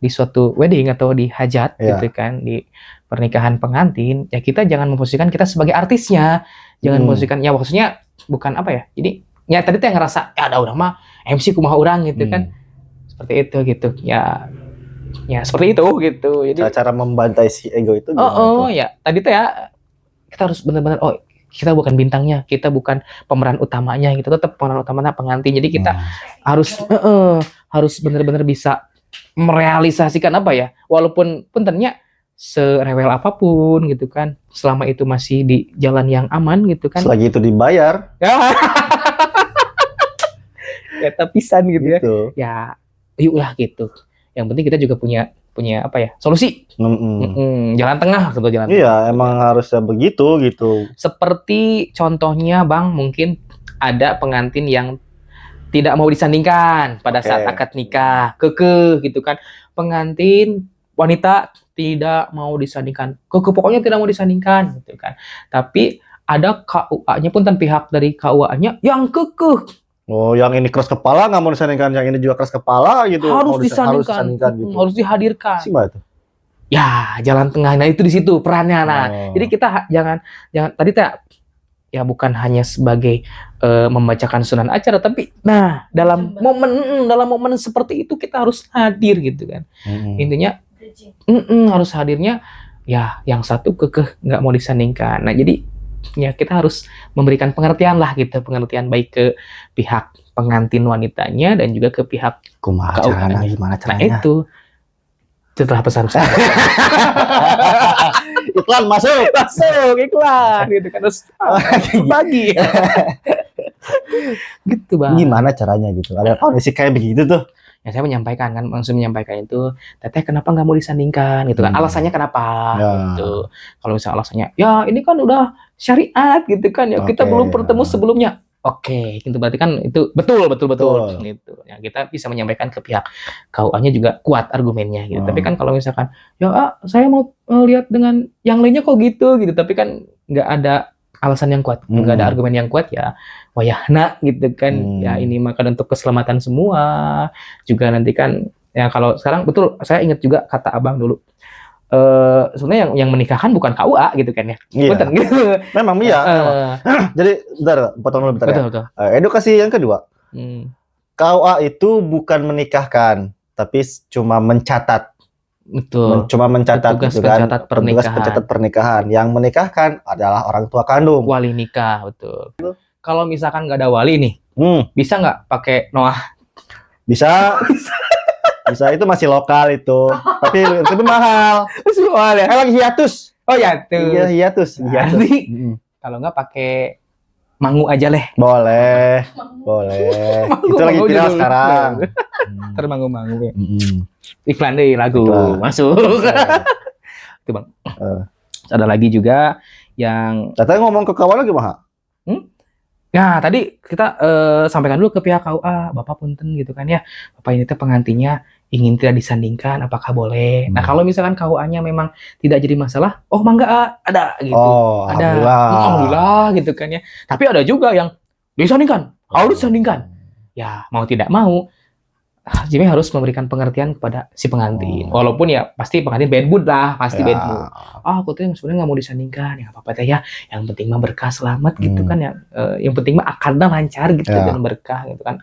suatu wedding atau di hajat gitu kan, di pernikahan pengantin, ya kita jangan memposisikan kita sebagai artisnya, jangan memposisikan, ya maksudnya bukan jadi ya tadi tuh yang ngerasa ya ada orang mah MC kumaha orang gitu kan, seperti itu gitu ya seperti itu gitu. Jadi cara membantai si ego itu ya tadi tuh ya kita harus benar-benar kita bukan bintangnya, kita bukan pemeran utamanya gitu, tetap pemeran utamanya pengantin. Jadi kita harus benar-benar bisa merealisasikan walaupun puntennya serewel apapun gitu kan, selama itu masih di jalan yang aman gitu kan. Selagi itu dibayar. Ya tapisan gitu ya. Ya yuk lah gitu. Yang penting kita juga punya punya apa ya, solusi. Jalan tengah gitu, jalan Iya, tengah. emang harusnya begitu gitu. Seperti contohnya Bang, mungkin ada pengantin yang tidak mau disandingkan pada Oke. saat akad nikah, kekeh gitu kan. Pengantin wanita tidak mau disandingkan, kekeh pokoknya tidak mau disandingkan gitu kan. Tapi ada KUA-nya pun pihak dari KUA-nya yang kekeh Oh, yang ini keras kepala nggak mau disandingkan, yang ini juga keras kepala gitu. harus Harus disandingkan gitu. harus dihadirkan. Gimana itu? Ya, jalan tengah. Nah, itu di situ perannya. Nah, Oh. jadi kita jangan tadi ya bukan hanya sebagai membacakan sunan acara, tapi nah dalam momen seperti itu kita harus hadir gitu kan. Intinya harus hadirnya ya yang satu kekeh nggak mau disandingkan. Nah, jadi ya kita harus memberikan pengertian lah gitu, pengertian baik ke pihak pengantin wanitanya dan juga ke pihak Kumaha KUA-nya. caranya, gimana Nah, caranya? itu setelah pesan-pesan Iklan masuk. masuk iklan gitu kan, terus bagi gitu Bang. Gimana caranya gitu? Ada kondisi kayak begitu tuh. Ya saya menyampaikan kan, langsung menyampaikan itu, Teteh kenapa nggak mau disandingkan gitu kan, alasannya kenapa Ya. gitu. Kalau misalnya alasannya ya ini kan udah syariat gitu kan, ya kita Oke. belum bertemu sebelumnya. Oke, gitu berarti kan itu betul Betul. gitu. Ya kita bisa menyampaikan ke pihak KUA-nya juga kuat argumennya gitu. Hmm. Tapi kan kalau misalkan ya saya mau lihat dengan yang lainnya kok gitu, tapi kan nggak ada alasan yang kuat, nggak ada argumen yang kuat, ya wayahna gitu kan. Ya ini maka untuk keselamatan semua juga nanti kan, ya kalau sekarang betul saya ingat juga kata Abang dulu, sebenarnya yang menikahkan bukan KUA gitu kan ya. Iya. Betul gitu. Memang iya. Jadi, bentar, potong dulu bentar ya. Betul. Edukasi yang kedua. KUA itu bukan menikahkan, tapi cuma mencatat. Betul. Cuma mencatat Petugas gitu kan. pencatat pernikahan. Petugas pencatat pernikahan. Yang menikahkan adalah orang tua kandung. Wali nikah, betul. Kalau misalkan nggak ada wali nih, bisa nggak pakai Noah? Bisa. Bisa, itu masih lokal itu. Tapi mahal. Soal ya. Lagi hiatus. Oh ya tuh. Iya, hiatus. Nanti kalau nggak pakai mangu aja leh. Boleh. Itu lagi viral sekarang. Termangu-mangu ya. Iklan deh lagu masuk. Itu Bang. Ada lagi juga yang Katanya ngomong ke kawan lagi mah. Nah, tadi kita sampaikan dulu ke pihak KUA, Bapak punten gitu kan ya. Bapak ini teh pengantinnya ingin tidak disandingkan, apakah boleh? Nah, kalau misalkan KUA-nya memang tidak jadi masalah, oh mangga ada gitu. Oh, ada. Alhamdulillah gitu kan ya. Tapi ada juga yang disandingkan, harus disandingkan. Ya, mau tidak mau Jimmy harus memberikan pengertian kepada si pengantin. Walaupun ya pasti pengantin bad mood lah, pasti bad mood. Aku tuh yang sebenarnya nggak mau disandingkan, ya apa-apa teh ya. Yang penting mah berkah selamat gitu kan ya. Yang penting mah akadnya lancar gitu dan berkah gitu kan.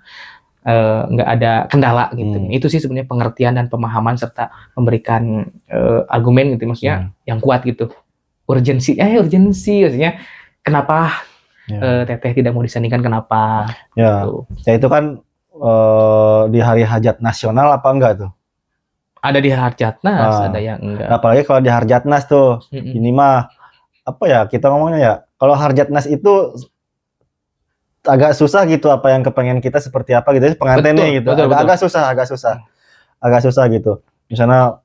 Nggak ada kendala gitu. Itu sih sebenarnya pengertian dan pemahaman serta memberikan argumen gitu, maksudnya yang kuat gitu. Urgensi maksudnya kenapa Teteh tidak mau disandingkan, kenapa? Ya, gitu. Ya itu kan di hari hajat nasional apa enggak tuh? Ada di Harjatnas, ada yang enggak. Apalagi kalau di Harjatnas tuh, ini mah apa ya kita ngomongnya ya? Kalau Harjatnas itu agak susah gitu, apa yang kepengen kita seperti apa gitu, pengantinnya gitu. Agak susah gitu. Misalnya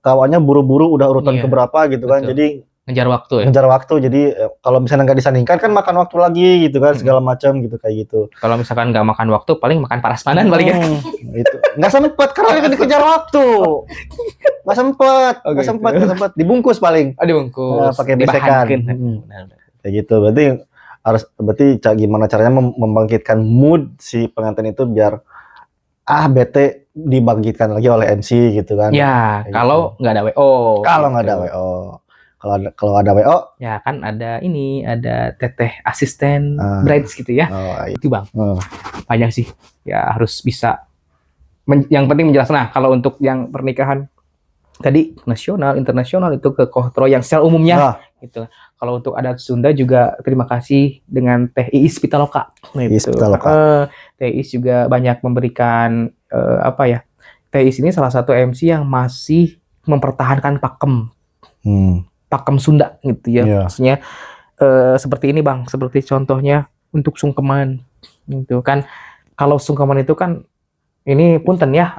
kawannya buru-buru udah urutan keberapa gitu kan, jadi ngejar waktu ya. Ngejar waktu, jadi kalau misalnya nggak disandingkan kan makan waktu lagi gitu kan, segala macam gitu kayak gitu. Kalau misalkan nggak makan waktu, paling makan prasmanan paling ya. Itu nggak sempet karena dikejar waktu. Nggak sempet. Dibungkus paling. Dibungkus. Pakai besekan. Kayak gitu. Berarti gimana caranya membangkitkan mood si pengantin itu biar bete dibangkitkan lagi oleh MC gitu kan. Ya, kalau nggak ada WO. Kalau nggak ada WO. Kalau ada WO, ya kan ada teteh asisten brides gitu ya. Itu Bang. Banyak sih. Ya harus bisa. Yang penting menjelaskan. Nah, kalau untuk yang pernikahan tadi nasional, internasional itu ke Kohtro yang secara umumnya gitu. Kalau untuk adat Sunda juga terima kasih dengan Teh Iis Pitaloka. Teh Iis juga banyak memberikan Teh Iis ini salah satu MC yang masih mempertahankan pakem. Pakem Sunda gitu ya. Maksudnya seperti ini Bang, seperti contohnya untuk sungkeman gitu kan. Kalau sungkeman itu kan ini punten ya,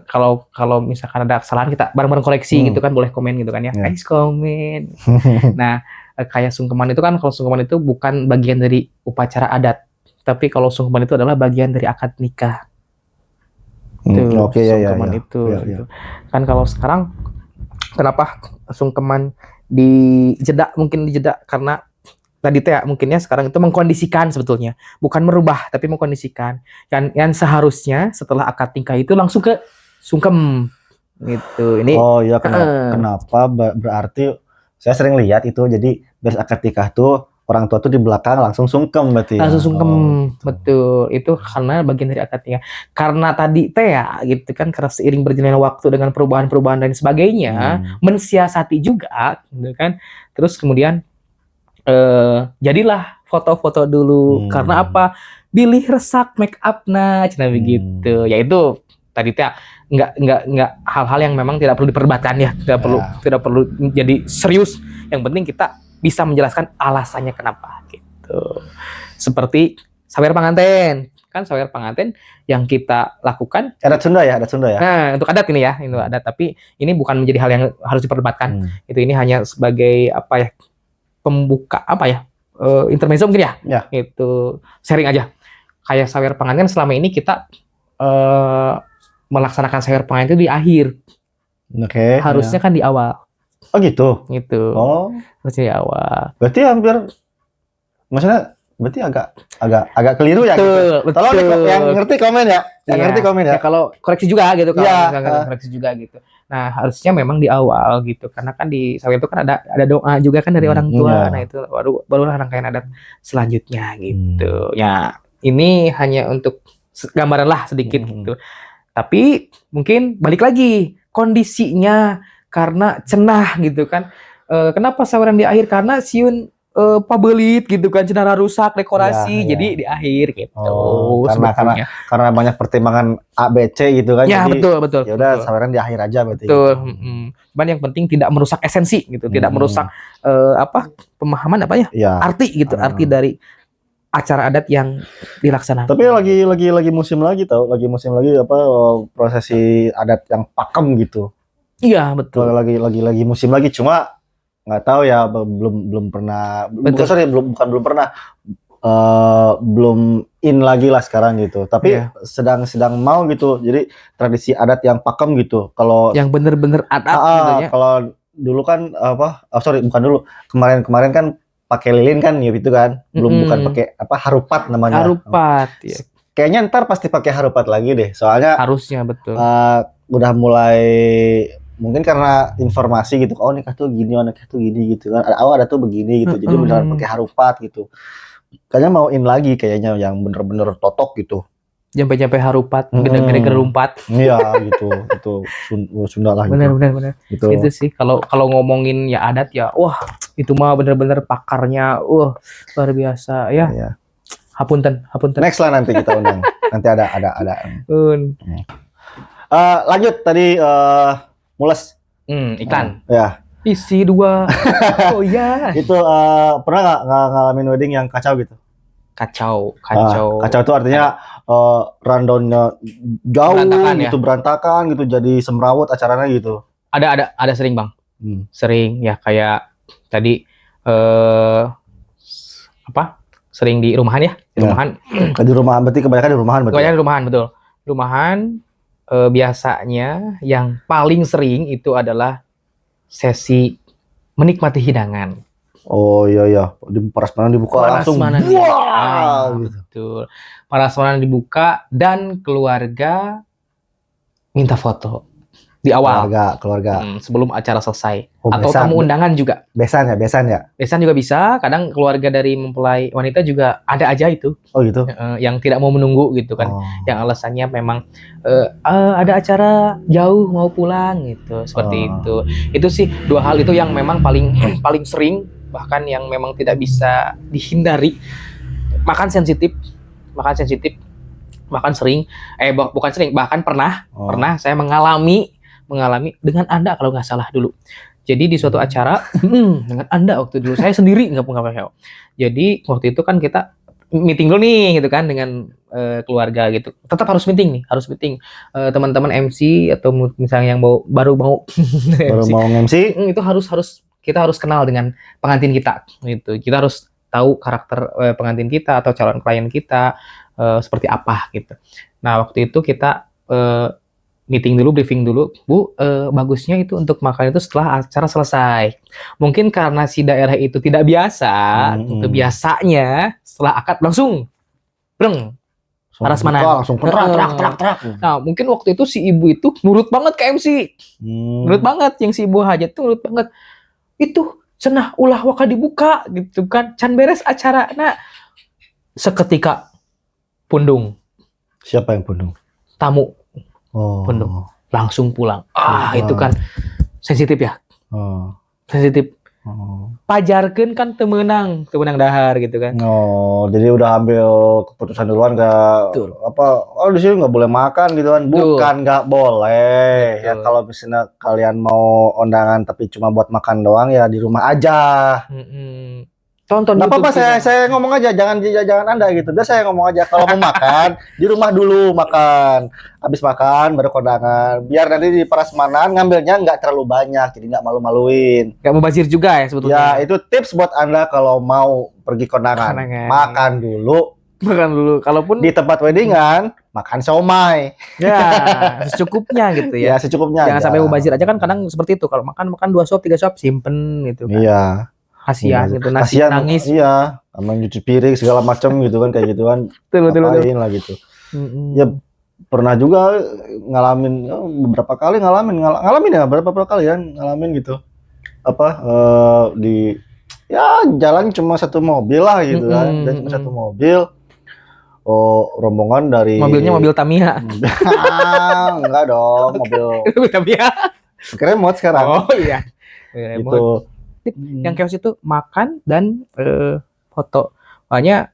kalau misalkan ada kesalahan kita bareng-bareng koreksi gitu kan, boleh komen gitu kan ya. Ya. Guys komen. Nah, kayak sungkeman itu kan, kalau sungkeman itu bukan bagian dari upacara adat, tapi kalau sungkeman itu adalah bagian dari akad nikah. Tuh, Oke, ya, sungkeman ya. itu. Ya, ya. Gitu. Kan kalau sekarang kenapa sungkeman dijeda, mungkin dijeda karena tadi teh ya, mungkinnya sekarang itu mengkondisikan sebetulnya, bukan merubah tapi mengkondisikan. Yang seharusnya setelah akad nikah itu langsung ke sungkem gitu. Ini Oh iya, kenapa berarti saya sering lihat itu, jadi beres akad nikah tuh orang tua tuh di belakang langsung sungkem berarti ya. langsung sungkem, gitu. betul. Itu karena bagian dari akad nikah. Karena tadi teh ya gitu kan, karena seiring berjalannya waktu dengan perubahan-perubahan dan sebagainya, mensiasati juga gitu kan. Terus kemudian jadilah foto-foto dulu. Karena apa? Bilih resak make up nah, cina begitu. Yaitu tadi teh nggak hal-hal yang memang tidak perlu diperdebatkan ya, tidak perlu jadi serius. Yang penting kita bisa menjelaskan alasannya kenapa gitu. Seperti sawer panganten. Kan sawer panganten yang kita lakukan Adat Sunda ya, adat Sunda ya. Nah, untuk adat ini ya, itu adat, tapi ini bukan menjadi hal yang harus diperdebatkan. Itu ini hanya sebagai apa ya? Pembuka apa ya, intermezzo mungkin ya, itu sharing aja. Kayak sawer panganten selama ini kita melaksanakan sawer panganten itu di akhir. Oke. Harusnya kan di awal. Oh gitu. Gitu. Oh. Harusnya di awal. Berarti hampir, maksudnya berarti agak keliru ya. Betul, gitu. Tolong yang ngerti komen ya. Yang ngerti komen ya. Kalau koreksi juga gitu, kalau misalkan koreksi juga gitu. Nah, harusnya memang di awal gitu, karena kan di sawer itu kan ada doa juga kan dari orang tua. Nah, itu barulah rangkaian adat selanjutnya gitu. Ya, ini hanya untuk gambaran lah sedikit gitu. Tapi mungkin balik lagi kondisinya karena cenah gitu kan. Kenapa saweran di akhir? Karena siun pabelit gitu kan, cenah rusak dekorasi, jadi di akhir gitu. Karena banyak pertimbangan A, B, C gitu kan. Ya, jadi, betul. Ya udah saweran di akhir aja berarti. Betul. Cuman yang penting tidak merusak esensi gitu, tidak merusak pemahaman apa ya? Arti gitu, arti dari acara adat yang dilaksanakan. Tapi lagi musim lagi prosesi adat yang pakem gitu. Iya, betul. Lagi musim lagi, cuma nggak tahu ya, belum pernah. Belum pernah. Belum in lagi lah sekarang gitu. Tapi sedang mau gitu. Jadi tradisi adat yang pakem gitu. Kalau yang bener-bener adat gitu ya. Kalau dulu kan bukan dulu. Kemarin kan pakai lilin kan gitu kan. Bukan pakai harupat namanya. Harupat ya. Kayaknya ntar pasti pakai harupat lagi deh. Soalnya harusnya betul. Udah mulai, mungkin karena informasi gitu. Oh, nikah tuh gini, nikah tuh gini gitu kan. Ada tuh begini gitu. Jadi beneran pakai harupat gitu. Kayaknya mau in lagi kayaknya yang bener-bener totok gitu. Sampai harupat, gede-gede gerumpat. Iya gitu. Itu Sunda lah gitu. Bener. Gitu. Itu sih kalau ngomongin ya adat ya, wah itu mah bener-bener pakarnya, luar biasa ya. Iya. Hapunten. Next lah nanti kita undang. Nanti ada. Lanjut tadi mules. Iklan. Ya. Isi 2. Oh ya. Itu pernah nggak ngalamin wedding yang kacau gitu? Kacau. Kacau itu artinya rundownnya jauh berantakan gitu, jadi semrawut acaranya gitu. Ada sering bang. Sering ya, kayak tadi sering di rumahan ya. Di rumahan berarti kebanyakan di rumahan betul. Kebanyakan di rumahan betul. Rumahan biasanya yang paling sering itu adalah sesi menikmati hidangan. Oh iya. Prasmanan dibuka langsung. Wow, betul. Prasmanan dibuka dan keluarga minta foto di awal. Keluarga. Sebelum acara selesai. Atau tamu undangan juga. Besan ya? Besan juga bisa. Kadang keluarga dari mempelai wanita juga ada aja itu. Oh gitu. Yang tidak mau menunggu gitu kan. Yang alasannya memang ada acara jauh mau pulang gitu. Seperti itu. Itu sih 2 hal itu yang memang paling sering, bahkan yang memang tidak bisa dihindari. Bahkan pernah saya mengalami dengan Anda kalau nggak salah dulu. Jadi di suatu acara dengan Anda waktu dulu, saya sendiri nggak. Jadi waktu itu kan kita meeting dulu nih gitu kan dengan keluarga gitu. Tetap harus meeting nih, harus meeting. Teman-teman MC atau misalnya yang baru mau Baru MC, mau MC. itu harus kita harus kenal dengan pengantin kita gitu. Kita harus tahu karakter pengantin kita atau calon klien kita seperti apa gitu. Nah, waktu itu kita meeting dulu, briefing dulu, Bu, bagusnya itu untuk makan itu setelah acara selesai. Mungkin karena si daerah itu tidak biasa, biasanya setelah akad langsung breng, prasmanan. Langsung terak. Nah, mungkin waktu itu si ibu itu nurut banget ke MC. Nurut banget, yang si ibu hajat tuh nurut banget. Itu cenah ulah waka dibuka gitu kan, can beres acara. Nah, seketika pundung. Siapa yang pundung? Tamu. Oh. Pundung. Langsung pulang. Itu kan sensitif ya. Sensitif. Pajarkeun kan temenang dahar gitu kan. Oh, jadi udah ambil keputusan duluan apa? Oh, di sini nggak boleh makan gitu kan? Bukan nggak boleh. Betul. Ya kalau misalnya kalian mau undangan tapi cuma buat makan doang ya di rumah aja. Tonton nggak apa-apa, saya ngomong aja, jangan Anda gitu. Biar saya ngomong aja, kalau mau makan di rumah dulu makan, habis makan baru kondangan. Biar nanti di prasmanan ngambilnya nggak terlalu banyak, jadi nggak malu-maluin. Nggak mubazir juga ya sebetulnya. Ya itu tips buat Anda kalau mau pergi kondangan. Makan dulu. Kalaupun di tempat weddingan makan siomay. Ya secukupnya gitu ya. Ya secukupnya. Jangan sampai mubazir aja kan kadang seperti itu. Kalau makan 2 suap 3 suap simpen gitu kan. Iya. Kasihan gitu, nasi nangis. Iya, sama nyuci piring segala macam gitu kan, kayak gituan. Betul. Lah gitu. Ya pernah juga ngalamin beberapa kali beberapa kali ya ngalamin gitu. Di jalan cuma satu mobil lah gitu kan, dan cuma satu mobil. Rombongan dari mobilnya mobil Tamiya. Enggak dong, mobil Tamiya. Remote sekarang. Oh iya. Itu yang chaos itu makan dan foto. Makanya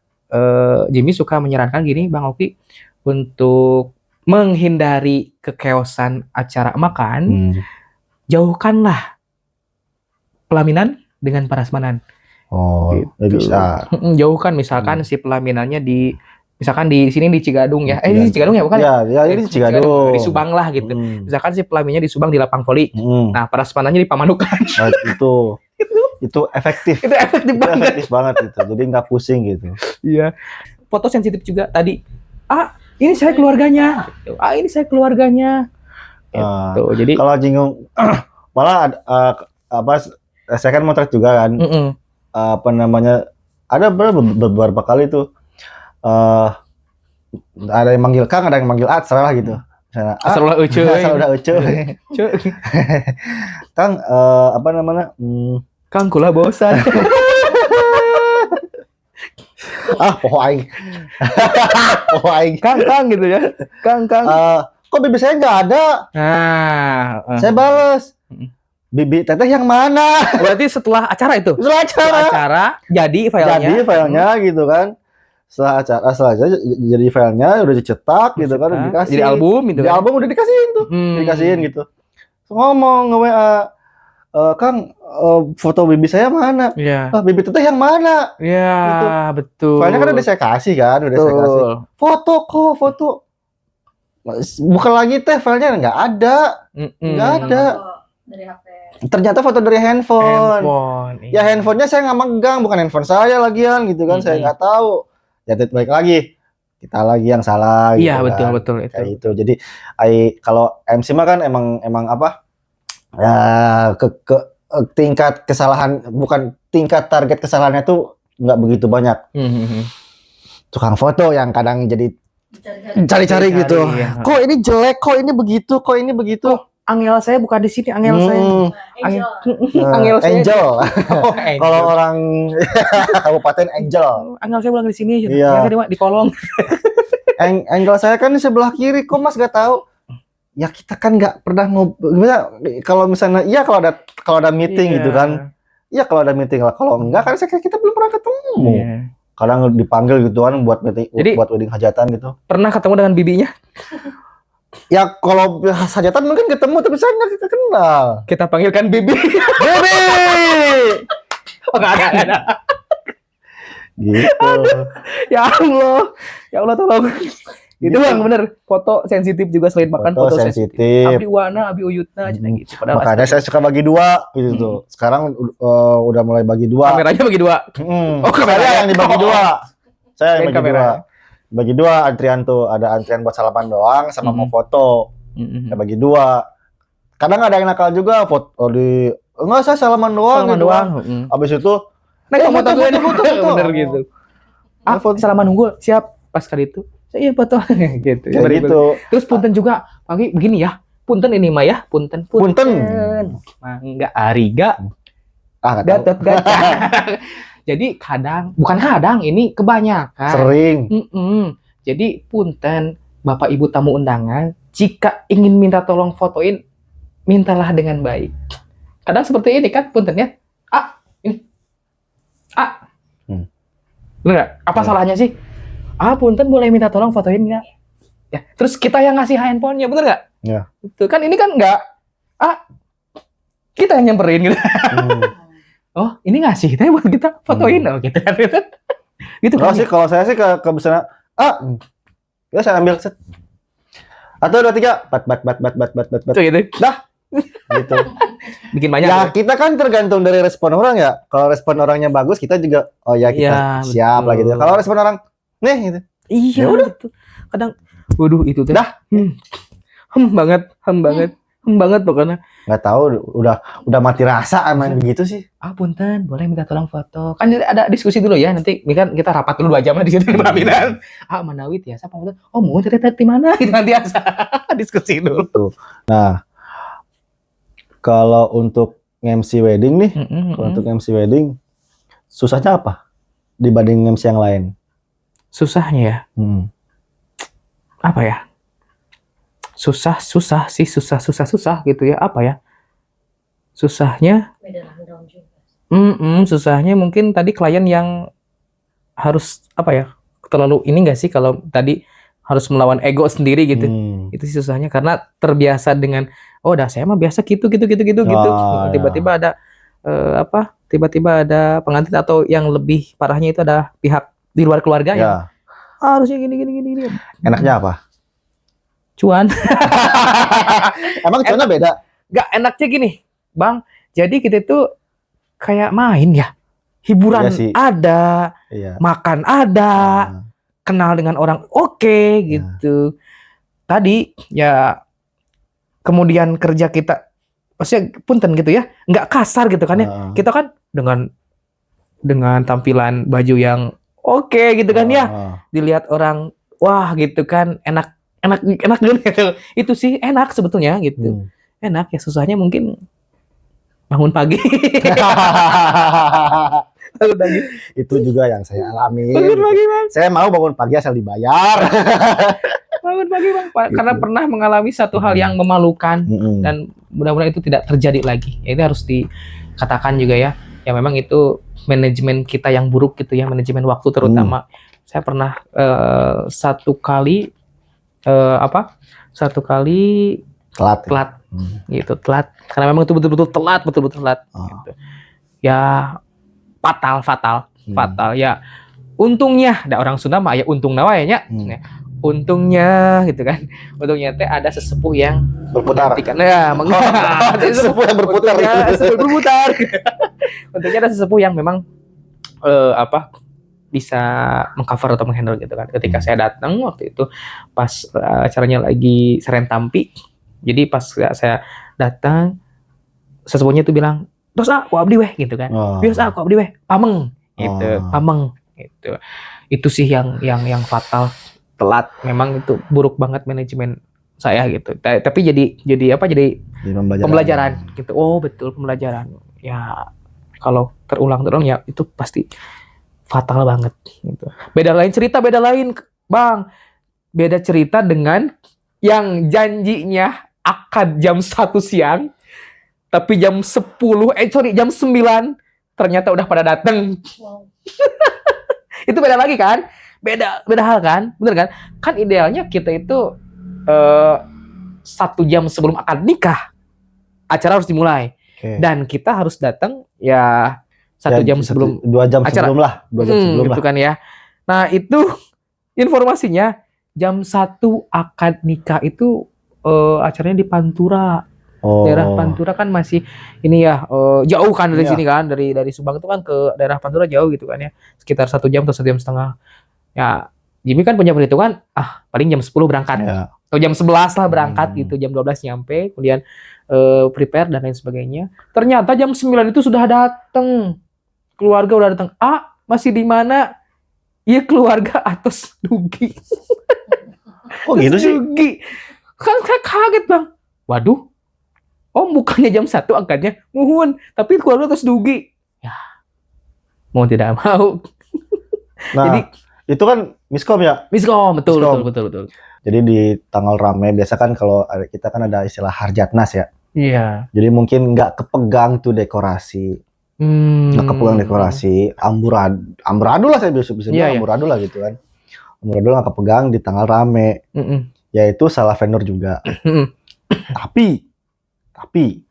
Jimmy suka menyarankan gini, Bang Oki, untuk menghindari kekeosan acara makan, jauhkanlah pelaminan dengan prasmanan. Oh, gitu. Bisa. Jauhkan, misalkan si pelaminannya misalkan di sini di Cigadung ya. Di Cigadung ya bukan? Ya ini di Cigadung. Di Subang lah gitu. Misalkan si pelaminnya di Subang di Lapang Voli. Nah, prasmanannya di Pamanukan. Itu efektif. Itu efektif banget gitu. Jadi nggak pusing gitu. Iya. Foto sensitif juga tadi. Ini saya keluarganya. Ini saya keluarganya. Gitu. Jadi kalau jinggung malah saya kan motret juga kan. Ada beberapa kali tuh ada yang manggil Kang, ada yang manggil At, salah gitu. Asal udah ucu. Kang, Kang kula bosan. Poho aing. Kang gitu ya. Kang. Kok bibi saya nggak ada? Saya bales. Bibi teteh yang mana? Berarti setelah acara itu? Setelah acara jadi filenya gitu kan. Setelah acara jadi filenya udah dicetak gitu kan, udah dikasih. Jadi album gitu. Di album udah dikasihin tuh. Dikasihin gitu. Ngomong nge-WA, Kang, foto bibi saya mana? Iya. Bibi teteh yang mana? Iya, gitu. Betul. Filenya kan udah saya kasih kan, saya kasih. Foto. Bukan lagi teh, filenya nggak ada. Nggak ada. Dari HP. Ternyata foto dari handphone. Iya. Ya handphonenya saya nggak megang, bukan handphone saya lagian gitu kan, saya nggak tahu. Jadi baik lagi, kita lagi yang salah. Iya gitu betul kan. itu. Kayak itu. Jadi kalau MC mah kan emang apa? Ya tingkat kesalahan, bukan tingkat target kesalahannya tuh nggak begitu banyak. Tukang foto yang kadang jadi cari-cari gitu. Ya. Kok ini jelek, kok ini begitu. Angel saya bukan di sini, angel saya. Angel saya. Angel. Kalau orang Kabupaten Angel. Angel saya bukan di sini. Iya. Di kolong. Angel saya kan di sebelah kiri. Kok Mas gak tahu? Ya kita kan nggak pernah kalau misalnya kalau ada meeting gitu kan. Iya kalau ada meeting lah. Kalau enggak kan kita belum pernah ketemu. Kadang dipanggil gitu kan buat meeting, buat wedding hajatan gitu. Pernah ketemu dengan bibinya? Ya kalau hajatan mungkin ketemu tapi saya nggak kita kenal. Kita panggilkan bibi. Bibi. Oh, nggak ada. Gitu. Ya Allah tolong. Itu Gitu. Bang bener, foto sensitif juga selain makan Foto foto sensitif. Abdi Wana, Abdi Uyutna cenah gitu. Padahal Makanya saya suka bagi dua gitu tuh. Sekarang udah mulai bagi dua. kameranya bagi dua. Oh, kameranya. saya yang dibagi dua. Saya yang Lain bagi kamera. dua. Bagi dua antrian tuh. Ada antrian buat salaman doang sama mau foto. Saya bagi dua. Kadang ada yang nakal juga foto di enggak saya salaman doang. Salaman gitu. doang. Abis itu Nah, foto. bener gitu. Salaman unggul, siap. Pas kali itu, saya foto gitu. Kayak gitu. Terus punten juga, pagi begini ya. Punten ini mah ya, punten. Mangga ariga. Nggak tahu. Gatot gaca. Jadi bukan kadang, ini kebanyakan. Sering. Jadi punten, Bapak Ibu tamu undangan, jika ingin minta tolong fotoin, mintalah dengan baik. Kadang seperti ini kan puntennya. Ini. Bener nggak? Apa salahnya sih? Punten boleh minta tolong fotoin nggak? Ya, terus kita yang ngasih handphonenya, bener nggak? Ya. Itu kan ini kan nggak. Kita yang nyamperin gitu. Oh, ini ngasih kita buat kita fotoin loh gitu kan. Gitu Kalau kan. sih kalau saya sih ke misalnya ya saya ambil set. Atau 2 3 bat. Tuh gitu. Gitu. Bikin banyak. Ya ya. kita kan tergantung dari respon orang ya. Kalau respon orangnya bagus kita juga kita Iya, siap lah betul. gitu. Kalau respon orang nih gitu. Iya, Ya udah. betul. Kadang waduh itu tuh. Dah. Hem banget pokoknya. Nggak tahu udah mati rasa emang begitu sih. Punten, boleh minta tolong foto. Kan ada diskusi dulu ya, nanti ini kan kita rapat dulu 2 jam lah di situ di pelaminan. Manawit ya, siapa punten? Oh, mau cerita di mana? Gitu nanti asa. Diskusi dulu. Tuh. Nah, kalau untuk MC wedding nih, kalau untuk MC wedding susahnya apa dibanding MC yang lain? Susahnya ya. Apa ya? Susah gitu ya. Apa ya? Susahnya Beda rundown juga. susahnya mungkin tadi klien yang harus apa ya? Terlalu ini enggak sih kalau tadi harus melawan ego sendiri gitu. Itu sih susahnya karena terbiasa dengan dah saya mah biasa gitu. Tiba-tiba ada tiba-tiba ada pengantin atau yang lebih parahnya itu ada pihak di luar keluarga ya. Harusnya gini. Enaknya apa? Cuan. Emang cuannya beda? Gak enaknya gini, Bang. Jadi kita itu kayak main ya. Hiburan Iya sih. ada, Iya. makan ada, kenal dengan orang gitu. Tadi ya kemudian kerja kita maksudnya punten gitu ya, nggak kasar gitu kan ya. Kita kan dengan tampilan baju yang gitu kan ya. Dilihat orang wah gitu kan, enak gitu. Itu sih enak sebetulnya gitu. Enak ya, susahnya mungkin bangun pagi. Itu juga yang saya alami. Bangun pagi, Bang. Saya mau bangun pagi asal dibayar. Bangun pagi, Bang. Karena pernah mengalami satu hal yang memalukan dan mudah-mudahan itu tidak terjadi lagi. Ya, itu harus dikatakan juga ya. Ya memang itu manajemen kita yang buruk gitu ya, manajemen waktu terutama. Saya pernah satu kali telat gitu, telat karena memang itu betul-betul telat gitu. Ya fatal ya. Untungnya ada orang Sunda mah ya untung nawa ya. Untungnya gitu kan. Untungnya teh ada sesepuh yang berputar. Sesepuh yang berputar. Untungnya ada sesepuh yang memang bisa mengcover atau menghandle gitu kan. Ketika saya datang waktu itu pas acaranya lagi Serentampi. Jadi pas saya datang sesepuhnya itu bilang, "Tos aku abdi weh" gitu kan. "Bios aku abdi weh, pameng." Gitu, pameng gitu. Itu sih yang fatal, telat. Memang itu buruk banget manajemen saya gitu. Tapi jadi pembelajaran gitu. Oh, betul pembelajaran. Ya kalau terulang ya itu pasti fatal banget gitu. Beda lain Bang. Beda cerita dengan yang janjinya akad jam 1 siang tapi jam 9 ternyata udah pada datang. Wow. Itu beda lagi kan? Beda hal kan? Bener kan? Kan idealnya kita itu 1 jam sebelum akad nikah acara harus dimulai. Dan kita harus datang ya 1 jam sebelum 2 jam acara. sebelum lah, 2 jam sebelum gitu lah. kan ya. Nah itu informasinya jam 1 akad nikah itu acaranya di Pantura. Oh. Daerah Pantura kan masih ini ya jauh kan dari Iya. sini kan, dari Subang itu kan ke daerah Pantura jauh gitu kan ya, sekitar 1 jam atau 1 jam setengah. Ya Jimmy kan punya perhitungan paling jam 10 berangkat Ya. atau jam 11 lah berangkat Hmm. gitu, jam 12 nyampe, kemudian prepare dan lain sebagainya. Ternyata jam 9 itu sudah datang, keluarga udah datang. Masih di mana? Iya, keluarga atas Dugi. Oh gitu sih. Dugi. Kan saya kaget bang. Waduh. Bukannya jam 1 akadnya. Muhun. Tapi keluarga atas Dugi. Ya. Mau tidak mau. Nah, Jadi itu kan miskom ya. miskom. Betul, Miskom. betul. Jadi di tanggal rame biasa kan kalau kita kan ada istilah harjatnas ya. Iya. Jadi mungkin nggak kepegang tuh dekorasi, nggak kepegang dekorasi, amburadul lah saya bisa Iya, bilang iya. amburadul lah gitu kan. Amburadul nggak kepegang di tanggal rame, yaitu salah vendor juga. Tapi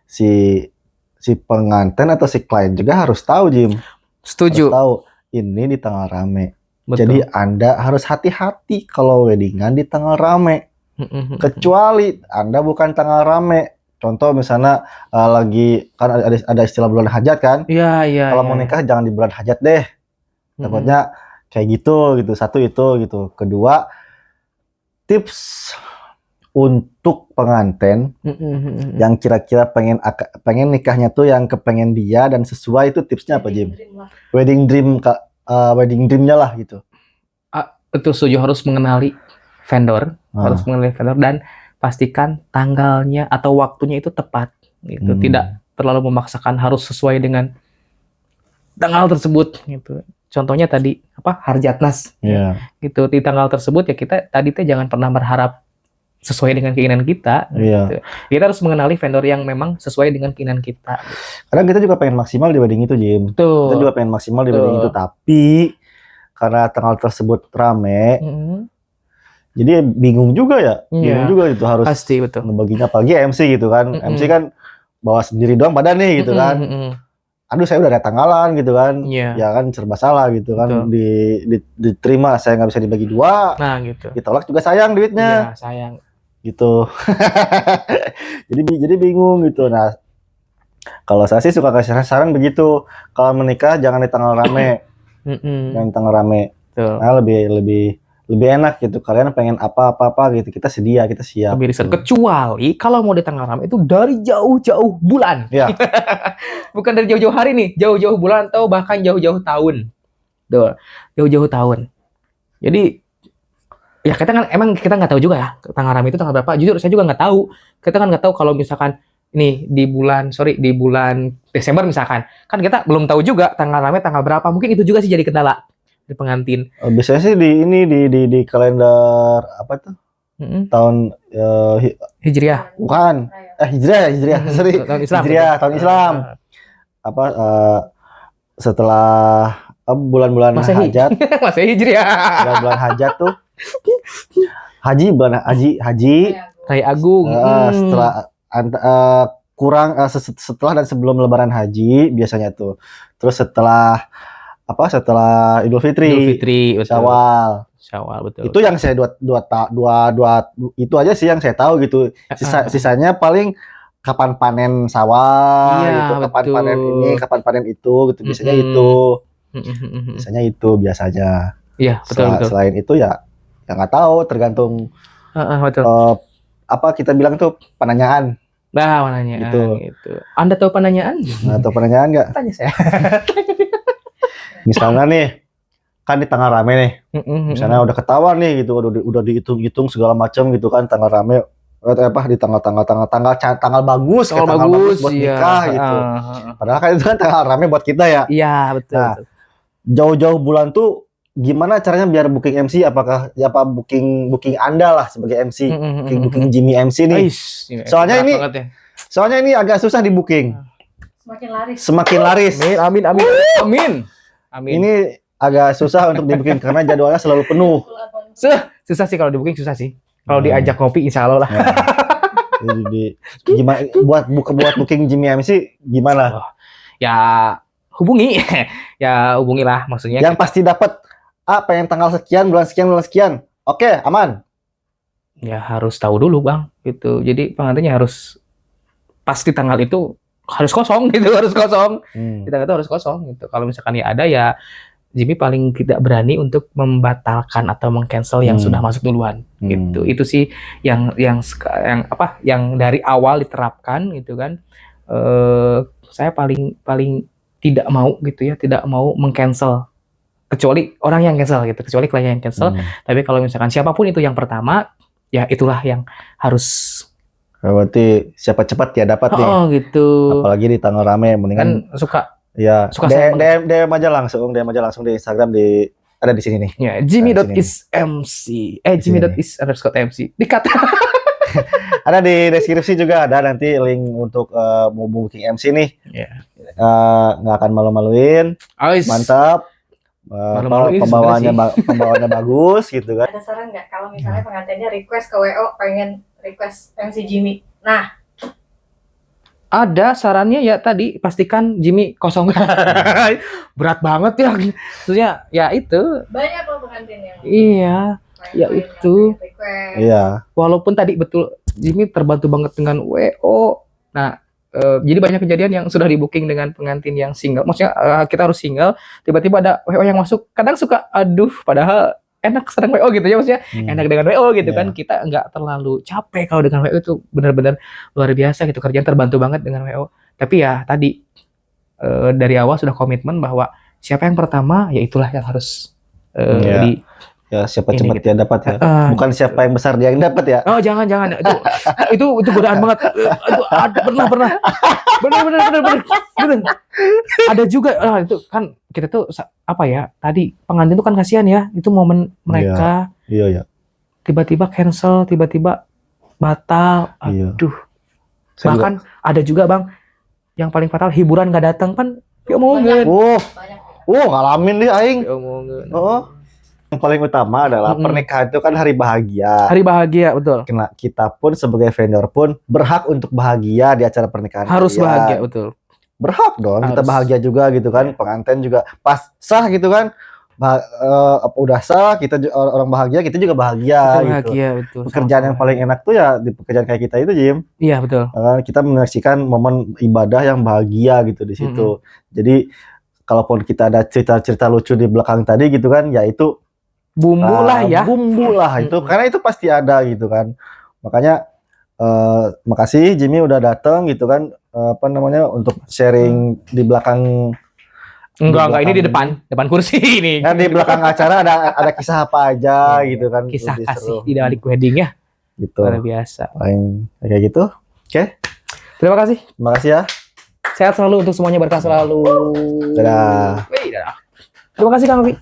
si pengantin atau si klien juga harus tahu Jim, Setuju. harus tahu ini di tanggal rame. Betul. Jadi Anda harus hati-hati kalau weddingan di tanggal rame. Kecuali Anda bukan tanggal rame. Contoh misalnya lagi kan ada istilah bulan hajat kan. Iya. Kalau mau nikah jangan di bulan hajat deh. Takutnya kayak gitu. Satu itu gitu. Kedua, tips untuk pengantin yang kira-kira pengen nikahnya tuh yang kepengen dia dan sesuai, itu tipsnya apa Jim? Wedding dream wedding dreamnya lah gitu. Betul, setuju. Harus mengenali vendor. Harus mengenali vendor dan pastikan tanggalnya atau waktunya itu tepat gitu. Tidak terlalu memaksakan harus sesuai dengan tanggal tersebut gitu. Contohnya tadi harjatnas gitu. Di tanggal tersebut ya kita tadi jangan pernah berharap sesuai dengan keinginan kita gitu. Kita harus mengenali vendor yang memang sesuai dengan keinginan kita. Kadang kita juga pengen maksimal di wedding itu Jim. Betul. Kita juga pengen maksimal di wedding itu, tapi karena tanggal tersebut rame, jadi bingung juga ya. Bingung juga itu harus pasti betul. ngebaginya, apalagi MC gitu kan. MC kan bawa sendiri doang badan nih gitu kan. Aduh saya udah ada tanggalan gitu kan. Ya kan serba salah gitu kan. Diterima saya nggak bisa dibagi 2. Nah gitu. Ditolak juga sayang duitnya. Iya, sayang. Gitu. jadi bingung gitu. Nah, kalau saya sih suka kasih saran begitu. Kalau menikah jangan di tanggal rame. Jangan di tanggal rame. Betul. Nah, lebih enak gitu. Kalian pengen apa gitu, kita sedia, kita siap. Lebih riset. Kecuali kalau mau di tanggal rame itu dari jauh-jauh bulan. Ya. Bukan dari jauh-jauh hari nih, jauh-jauh bulan atau bahkan jauh-jauh tahun. Jauh-jauh tahun. Jadi ya kita kan emang kita nggak tahu juga ya tanggal rame itu tanggal berapa. Jujur saya juga nggak tahu. Kita kan nggak tahu kalau misalkan ini di bulan Desember misalkan. Kan kita belum tahu juga tanggal rame tanggal berapa. Mungkin itu juga sih jadi kendala di pengantin. Biasanya sih di kalender apa tuh? Tahun Hijriah. bukan. Hijriah. Sorry. Tahun Islam. Hijriah, tahun Islam. Setelah bulan-bulan Masehi. hajat. Masehi Hijriah. Bulan hajat tuh. Haji. Raya Agung. Setelah setelah dan sebelum Lebaran Haji biasanya tuh. Terus setelah Idul Fitri, Syawal, betul. Itu yang saya dua itu aja sih yang saya tahu gitu. Sisanya paling kapan panen sawah gitu, kapan panen ini, kapan panen itu gitu. Biasanya itu. Biasanya. Iya, betul. Selain itu ya nggak tahu, tergantung betul. Kita bilang tuh penanyaan. Nah, penanyaan gitu. Anda tahu penanyaan? Tahu penanyaan nggak? Tanya saya. Misalnya nih, kan di tanggal rame nih, misalnya udah ketahuan nih gitu, udah dihitung-hitung segala macam gitu kan, tanggal rame, di tanggal bagus buat nikah gitu. Padahal kan itu kan tanggal rame buat kita ya. Iya, betul. Nah, jauh-jauh bulan tuh gimana caranya biar booking MC? Apakah booking Anda lah sebagai MC, booking Jimmy MC nih? Soalnya ini agak susah di booking. Semakin laris. Amin. Ini agak susah untuk di booking karena jadwalnya selalu penuh. Susah sih kalau di booking, susah sih. Kalau diajak ngopi insya Allah lah. Gimana buat booking Jimmy MC gimana? Ya hubungi. Ya hubungilah maksudnya. Yang pasti dapat pengen tanggal sekian, bulan sekian. Oke, aman. Ya harus tahu dulu bang, gitu. Jadi pengantinnya harus pasti tanggal itu harus kosong gitu, harus kosong. Di tanggal itu harus kosong gitu. Kalau misalkan ya ada ya Jimmy paling tidak berani untuk membatalkan atau mengcancel yang sudah masuk duluan gitu. Itu sih yang dari awal diterapkan gitu kan. Saya paling tidak mau gitu ya, tidak mau mengcancel kecuali orang yang cancel gitu, kecuali klien yang cancel. Tapi kalau misalkan siapapun itu yang pertama, ya itulah yang harus. Berarti siapa cepat ya dapat nih. Oh gitu. Apalagi di tanggal rame, mendingan Kan suka DM aja langsung di Instagram, ada di sini nih. Ya, Jimmy.ismc. Jimmy.is_mc. Dikat. Ada di deskripsi juga, ada nanti link untuk mau booking MC nih. Nggak akan malu-maluin. Mantap. Pembawaannya bagus gitu kan. Ada saran nggak kalau misalnya pengantinnya request ke WO pengen request MC Jimmy? Nah, ada sarannya ya tadi, pastikan Jimmy kosong. Berat banget ya. Maksudnya ya itu. Banyak loh pengantin yang. Iya, ya itu. Iya. Walaupun tadi betul Jimmy terbantu banget dengan WO. Nah, jadi banyak kejadian yang sudah di booking dengan pengantin yang single. Maksudnya kita harus single, tiba-tiba ada WO yang masuk. Kadang suka aduh, padahal enak sedang WO gitu ya, maksudnya enak dengan WO gitu kan. Kita nggak terlalu capek kalau dengan WO, itu benar-benar luar biasa gitu, kerjaan terbantu banget dengan WO. Tapi ya tadi dari awal sudah komitmen bahwa siapa yang pertama ya itulah yang harus siapa cepat dia dapat ya. Bukan siapa yang besar dia yang dapat ya. Oh jangan itu godaan banget. Pernah. Bener. Ada juga itu kan kita tuh apa ya, tadi pengantin tuh kan kasihan ya, itu momen mereka. Iya. Tiba-tiba Cancel, tiba-tiba batal. Aduh. Bahkan ada juga bang yang paling fatal, hiburan nggak datang kan. Diomongin. Ngalamin dia aing. Diomongin. Yang paling utama adalah pernikahan itu kan hari bahagia. Hari bahagia, betul. Kita pun sebagai vendor pun berhak untuk bahagia di acara pernikahan. Harus bahagia, betul. Berhak dong, kita bahagia juga gitu kan. Pengantin juga pas sah gitu kan. Udah sah, kita orang bahagia, kita juga bahagia gitu. Bahagia, betul. Pekerjaan yang paling enak tuh ya di pekerjaan kayak kita itu, Jim. Iya, betul. Kita menyaksikan momen ibadah yang bahagia gitu di situ. Jadi kalaupun kita ada cerita-cerita lucu di belakang tadi gitu kan, ya itu bumbu lah itu, karena itu pasti ada gitu kan. Makanya makasih Jimmy udah datang gitu kan, untuk sharing di belakang. Enggak, ini di depan kursi ini. Nah, di belakang acara ada kisah apa aja gitu kan. Kisah kasih di balik wedding ya. Gitu. Luar biasa. Kayak gitu. Oke. Terima kasih ya. Sehat selalu untuk semuanya, berkah selalu. Dadah. Terima kasih Kang Ovi.